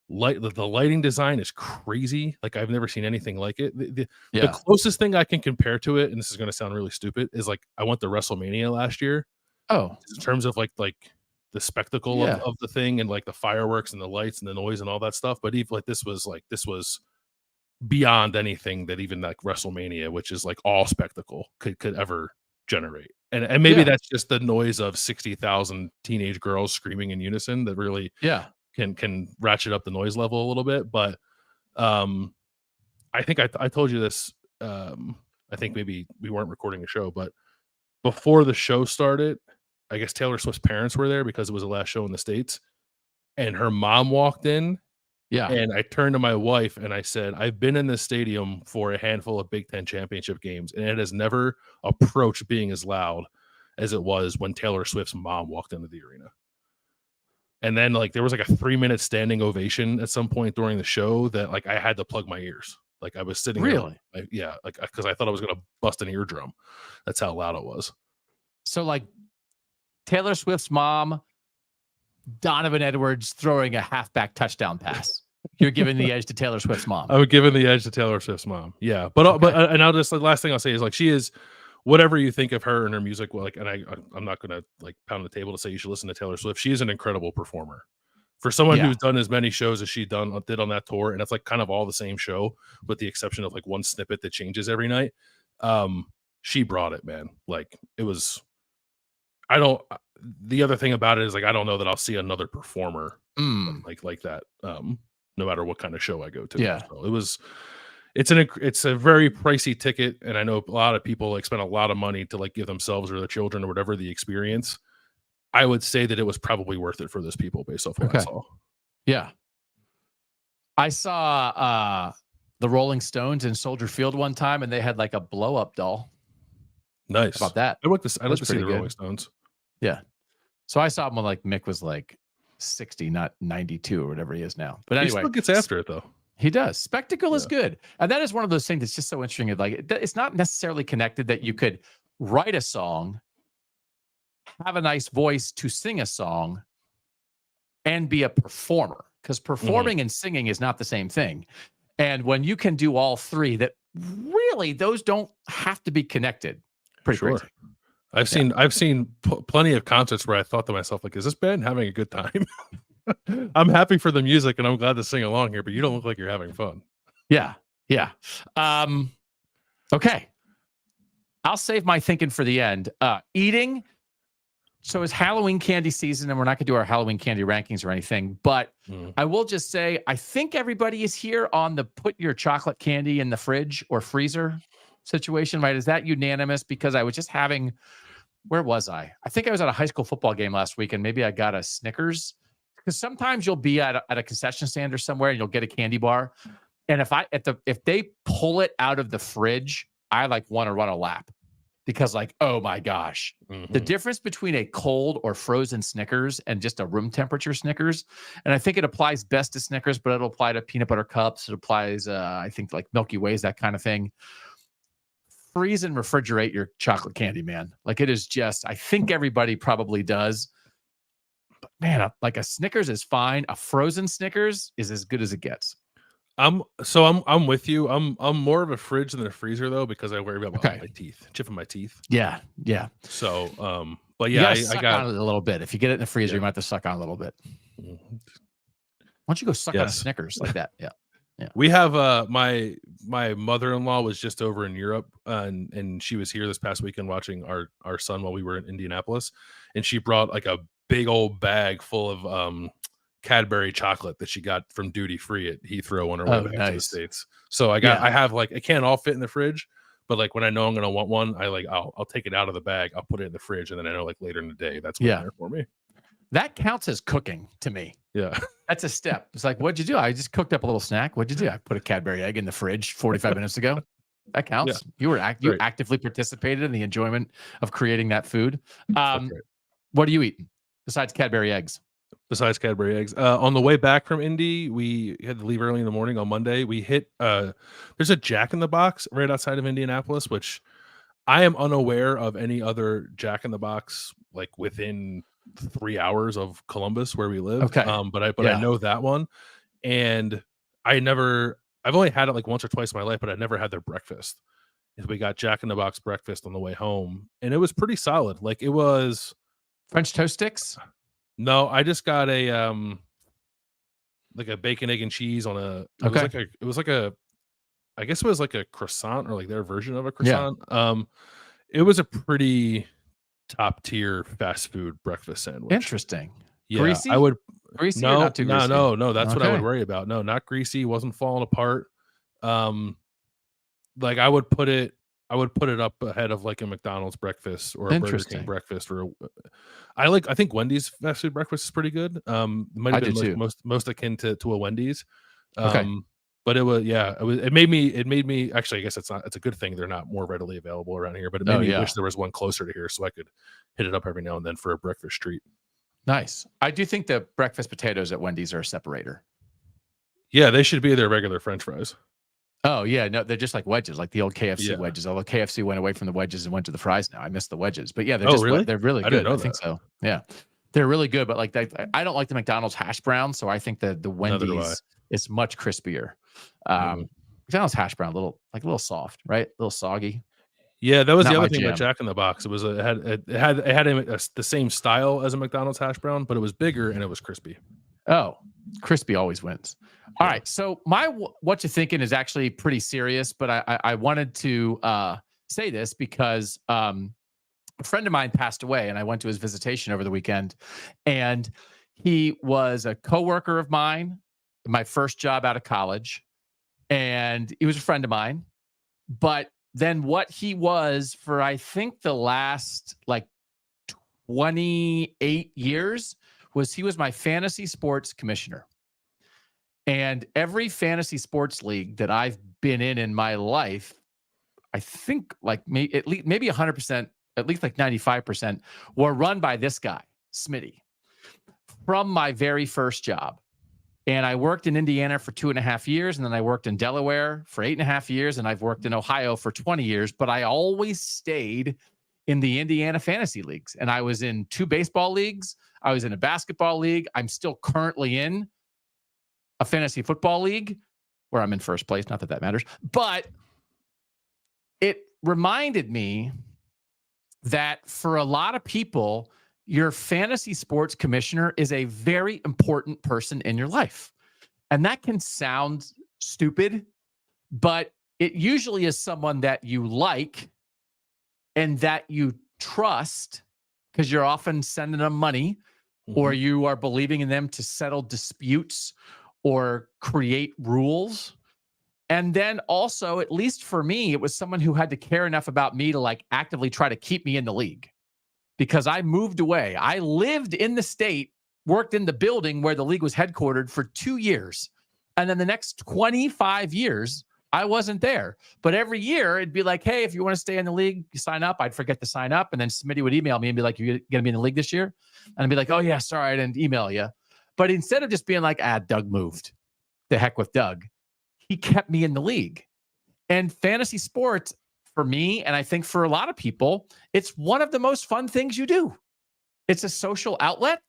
the lighting design is crazy. Like I've never seen anything like it. The closest thing I can compare to it, and this is going to sound really stupid, is like I went to WrestleMania last year. Oh, in terms of like the spectacle of the thing, and like the fireworks and the lights and the noise and all that stuff. But even like this was beyond anything that even like WrestleMania, which is like all spectacle, could ever generate. And maybe that's just the noise of 60,000 teenage girls screaming in unison that really can ratchet up the noise level a little bit. But I think I told you this. I think maybe we weren't recording a show, but before the show started, I guess Taylor Swift's parents were there because it was the last show in the States, and her mom walked in. Yeah. And I turned to my wife and I said, I've been in this stadium for a handful of Big Ten championship games, and it has never approached being as loud as it was when Taylor Swift's mom walked into the arena. And then like there was like a 3-minute standing ovation at some point during the show that like I had to plug my ears. Like I was sitting really there, like because I thought I was gonna bust an eardrum. That's how loud it was. So like Taylor Swift's mom, Donovan Edwards throwing a halfback touchdown pass. You're giving the edge to Taylor Swift's mom. I would give the edge to Taylor Swift's mom. Yeah, but and I'll just, the last thing I'll say is like she is, whatever you think of her and her music, well, like, and I'm not gonna like pound the table to say you should listen to Taylor Swift. She is an incredible performer. For someone who's done as many shows as she did on that tour, and it's like kind of all the same show, with the exception of like one snippet that changes every night. She brought it, man. Like it was. The other thing about it is like I don't know that I'll see another performer like that. No matter what kind of show I go to. Yeah. So it's a very pricey ticket. And I know a lot of people like spend a lot of money to like give themselves or their children or whatever the experience. I would say that it was probably worth it for those people based off what I saw. Yeah. I saw the Rolling Stones in Soldier Field one time, and they had like a blow up doll. Nice. How about that? I'd like to see the Rolling Stones. Yeah. So I saw him when like Mick was like 60, not 92 or whatever he is now. But anyway, he still gets after it though. He does. Spectacle is good, and that is one of those things that's just so interesting. Like it's not necessarily connected that you could write a song, have a nice voice to sing a song, and be a performer. Because performing and singing is not the same thing. And when you can do all three, that really those don't have to be connected. Pretty crazy. I've seen plenty of concerts where I thought to myself, like, is this band having a good time? I'm happy for the music and I'm glad to sing along here, but you don't look like you're having fun. Yeah. Yeah. Okay. I'll save my thinking for the end. Eating. So it's Halloween candy season, and we're not going to do our Halloween candy rankings or anything, but I will just say, I think everybody is here on the put your chocolate candy in the fridge or freezer situation, right? Is that unanimous? Because I was just where was I? I think I was at a high school football game last week, and maybe I got a Snickers, because sometimes you'll be at a concession stand or somewhere and you'll get a candy bar. And if they pull it out of the fridge, I like want to run a lap, because like, oh my gosh, the difference between a cold or frozen Snickers and just a room temperature Snickers. And I think it applies best to Snickers, but it'll apply to peanut butter cups. It applies, I think like Milky Ways, that kind of thing. freeze and refrigerate your chocolate candy, man. Like it is just, I think everybody probably does. But man, like a Snickers is fine. A frozen Snickers is as good as it gets. I'm with you. I'm more of a fridge than a freezer though, because I worry about my teeth, chipping my teeth. Yeah. So but you yeah, gotta suck on it a little bit. If you get it in the freezer, you might have to suck on a little bit. Why don't you go suck on a Snickers like that? Yeah. We have my mother-in-law was just over in Europe, and she was here this past weekend watching our son while we were in Indianapolis, and she brought like a big old bag full of Cadbury chocolate that she got from duty free at Heathrow on her way back to the States. So I have like, it can't all fit in the fridge, but like when I know I'm gonna want one, I'll take it out of the bag, I'll put it in the fridge, and then I know like later in the day that's what's there for me. That counts as cooking to me. Yeah. That's a step. It's like, what'd you do? I just cooked up a little snack. What'd you do? I put a Cadbury egg in the fridge 45 minutes ago. That counts. Yeah. You actively participated in the enjoyment of creating that food. What are you eating besides Cadbury eggs? Besides Cadbury eggs, on the way back from Indy, we had to leave early in the morning on Monday. We hit there's a Jack in the Box right outside of Indianapolis, which I am unaware of any other Jack in the Box like within 3 hours of Columbus where we live. Okay. But I know that one, and I've only had it like once or twice in my life, but I never had their breakfast. And we got Jack in the Box breakfast on the way home, and it was pretty solid. Like it was French toast sticks. No, I just got a like a bacon, egg, and cheese on a. It was like a I guess it was like a croissant or like their version of a croissant. Yeah. It was a pretty top tier fast food breakfast sandwich. Interesting. Yeah, greasy? I would greasy. No, or not too greasy? no. That's what I would worry about. No, not greasy. Wasn't falling apart. Like I would put it up ahead of like a McDonald's breakfast or a Burger King breakfast, or I think Wendy's fast food breakfast is pretty good. Might have been like most akin to a Wendy's. But it made me actually, I guess it's a good thing they're not more readily available around here, but it made me wish there was one closer to here so I could hit it up every now and then for a breakfast treat. Nice. I do think the breakfast potatoes at Wendy's are a separator. Yeah, they should be their regular French fries. Oh yeah, no, they're just like wedges, like the old KFC wedges. Although KFC went away from the wedges and went to the fries now. I miss the wedges, but yeah, they're really good. I think so. Yeah, they're really good. But like I don't like the McDonald's hash brown, so I think the Wendy's is much crispier. McDonald's hash brown, a little soft, right? A little soggy. Yeah, that was the other thing with Jack in the Box. It had the same style as a McDonald's hash brown, but it was bigger and it was crispy. Oh, crispy always wins. All right. So my what you thinking is actually pretty serious, but I wanted to say this because a friend of mine passed away, and I went to his visitation over the weekend, and he was a coworker of mine, my first job out of college, and he was a friend of mine. But then what he was for, I think the last like 28 years was he was my fantasy sports commissioner. And every fantasy sports league that I've been in my life, I think like maybe 100%, at least like 95% were run by this guy, Smitty, from my very first job. And I worked in Indiana for 2.5 years. And then I worked in Delaware for 8.5 years. And I've worked in Ohio for 20 years, but I always stayed in the Indiana fantasy leagues. And I was in 2 baseball leagues. I was in a basketball league. I'm still currently in a fantasy football league where I'm in first place. Not that that matters, but it reminded me that for a lot of people, your fantasy sports commissioner is a very important person in your life. And that can sound stupid, but it usually is someone that you like and that you trust because you're often sending them money or you are believing in them to settle disputes or create rules. And then also, at least for me, it was someone who had to care enough about me to like actively try to keep me in the league because I moved away. I lived in the state, worked in the building where the league was headquartered for 2 years. And then the next 25 years, I wasn't there. But every year it'd be like, hey, if you want to stay in the league, you sign up. I'd forget to sign up. And then Smitty would email me and be like, you going to be in the league this year? And I'd be like, oh yeah, sorry, I didn't email you. But instead of just being like, Doug moved, the heck with Doug, he kept me in the league. And fantasy sports, for me, and I think for a lot of people, it's one of the most fun things you do. It's a social outlet.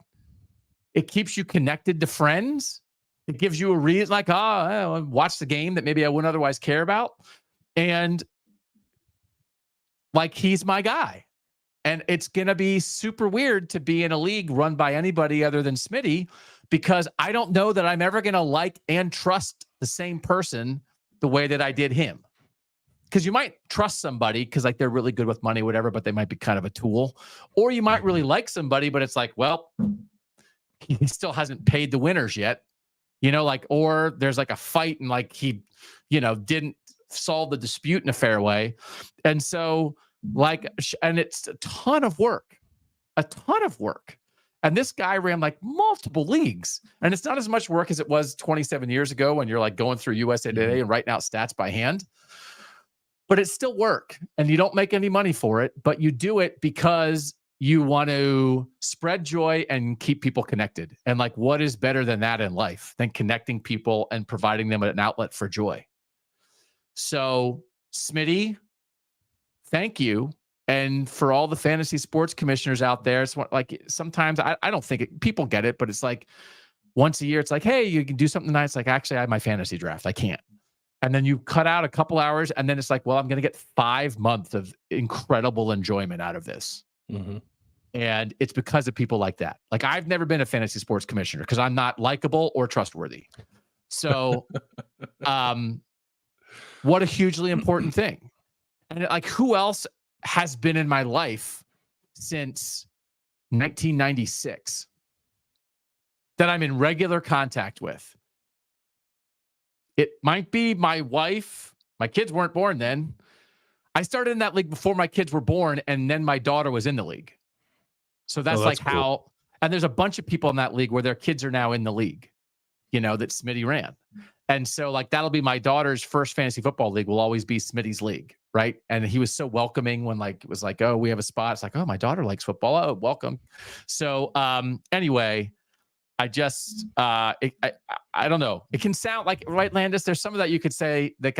It keeps you connected to friends. It gives you a reason, like, I'll watch the game that maybe I wouldn't otherwise care about. And like, he's my guy. And it's going to be super weird to be in a league run by anybody other than Smitty, because I don't know that I'm ever going to like and trust the same person the way that I did him. Because you might trust somebody because like they're really good with money, whatever, but they might be kind of a tool. Or you might really like somebody, but it's like, well, he still hasn't paid the winners yet. Like, or there's like a fight and like he, didn't solve the dispute in a fair way. And so like, and it's a ton of work. And this guy ran like multiple leagues, and it's not as much work as it was 27 years ago when you're like going through USA Today and writing out stats by hand, but it's still work and you don't make any money for it, but you do it because you want to spread joy and keep people connected. And like, what is better than that in life than connecting people and providing them an outlet for joy? So Smitty, thank you. And for all the fantasy sports commissioners out there, it's like, sometimes I don't think people get it, but it's like once a year, it's like, hey, you can do something nice. Like, actually, I have my fantasy draft. I can't. And then you cut out a couple hours and then it's like, well, I'm going to get 5 months of incredible enjoyment out of this. Mm-hmm. And it's because of people like that. Like, I've never been a fantasy sports commissioner because I'm not likable or trustworthy. So what a hugely important thing. And like, who else has been in my life since 1996 that I'm in regular contact with? It might be my wife. My kids weren't born then. I started in that league before my kids were born, and then my daughter was in the league. So that's like cool. How, and there's a bunch of people in that league where their kids are now in the league, that Smitty ran. And so like, that'll be my daughter's first fantasy football league will always be Smitty's league. Right. And he was so welcoming when like, it was like, oh, we have a spot. It's like, oh, my daughter likes football. Oh, welcome. So anyway, I just, I don't know. It can sound like, right, Landis, there's some of that you could say that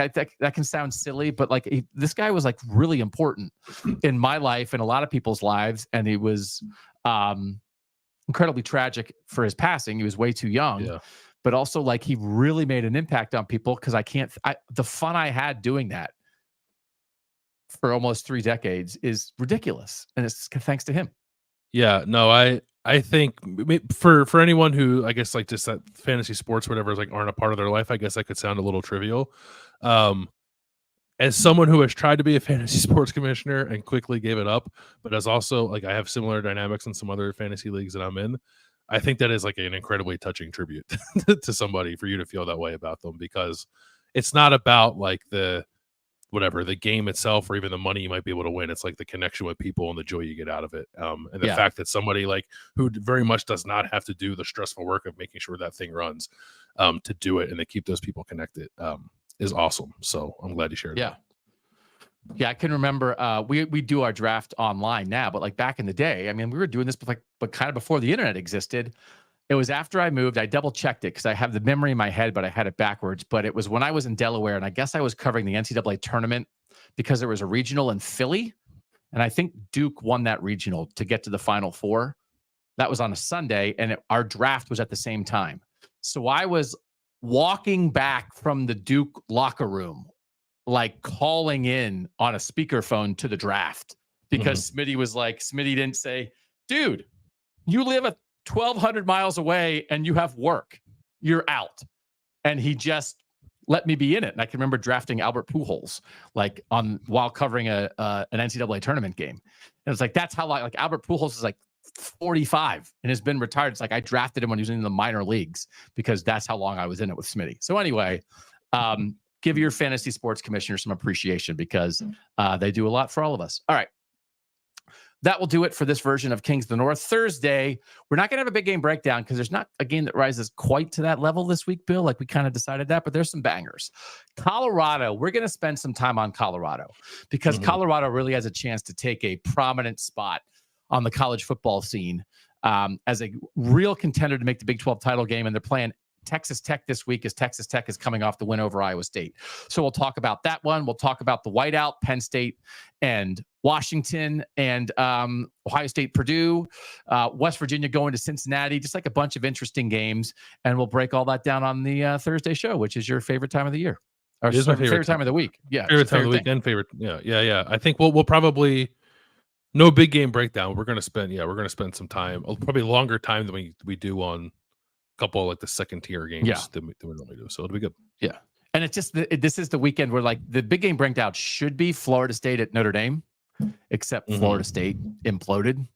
can sound silly, but like this guy was like really important in my life and a lot of people's lives. And he was incredibly tragic for his passing. He was way too young, but also like he really made an impact on people because the fun I had doing that for almost 3 decades is ridiculous. And it's thanks to him. Yeah, no, I think for anyone who, I guess, like just that fantasy sports, whatever, is like aren't a part of their life, I guess that could sound a little trivial. As someone who has tried to be a fantasy sports commissioner and quickly gave it up, but as also like I have similar dynamics in some other fantasy leagues that I'm in, I think that is like an incredibly touching tribute to somebody for you to feel that way about them, because it's not about like the game itself or even the money you might be able to win. It's like the connection with people and the joy you get out of it. And the fact that somebody like who very much does not have to do the stressful work of making sure that thing runs to do it and to keep those people connected is awesome. So I'm glad you shared that. Yeah, I can remember we do our draft online now, but like back in the day, I mean, we were doing this but kind of before the internet existed. It was after I moved. I double checked it because I have the memory in my head, but I had it backwards. But it was when I was in Delaware, and I guess I was covering the NCAA tournament because there was a regional in Philly. And I think Duke won that regional to get to the Final Four. That was on a Sunday, and our draft was at the same time. So I was walking back from the Duke locker room, like calling in on a speakerphone to the draft because Smitty didn't say, dude, you live 1,200 miles away and you have work, you're out. And he just let me be in it. And I can remember drafting Albert Pujols while covering an NCAA tournament game. And it's like, that's how like Albert Pujols is like 45 and has been retired. It's like I drafted him when he was in the minor leagues because that's how long I was in it with Smitty. So anyway, give your fantasy sports commissioner some appreciation because they do a lot for all of us. All right. That will do it for this version of Kings of the North. Thursday, we're not going to have a big game breakdown because there's not a game that rises quite to that level this week, Bill. Like we kind of decided that, but there's some bangers. Colorado, we're going to spend some time on Colorado because Colorado really has a chance to take a prominent spot on the college football scene as a real contender to make the Big 12 title game. And they're playing Texas Tech this week, as Texas Tech is coming off the win over Iowa State. So we'll talk about that one. We'll talk about the whiteout, Penn State and Washington, and Ohio State, Purdue, West Virginia going to Cincinnati, just like a bunch of interesting games. And we'll break all that down on the Thursday show, which is your favorite time of the year. Or It is my favorite time of the week. Yeah. Favorite time of the week and favorite. Yeah. I think we'll probably no big game breakdown. We're gonna spend some time, probably longer time than we do on a couple of like the second tier games than we normally do. So it'll be good. Yeah. And it's just this is the weekend where like the big game breakdown should be Florida State at Notre Dame, except Florida State imploded.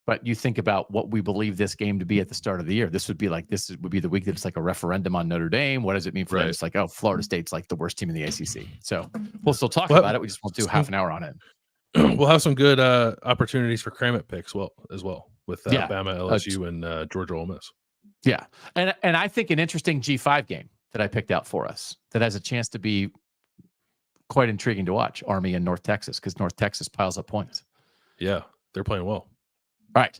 But you think about what we believe this game to be at the start of the year. This would be the week that it's like a referendum on Notre Dame. What does it mean for them? It's like, oh, Florida State's like the worst team in the ACC. So we'll still talk about it. We just won't do half an hour on it. We'll have some good opportunities for Kramit picks as well with Bama, LSU, and Georgia Ole Miss. Yeah. And I think an interesting G5 game that I picked out for us that has a chance to be quite intriguing to watch, Army and North Texas, because North Texas piles up points. Yeah, they're playing well. All right.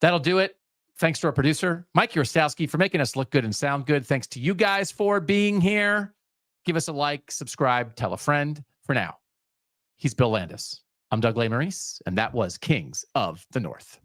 That'll do it. Thanks to our producer, Mike Urostowski, for making us look good and sound good. Thanks to you guys for being here. Give us a like, subscribe, tell a friend. For now, he's Bill Landis. I'm Doug Lesmerises, and that was Kings of the North.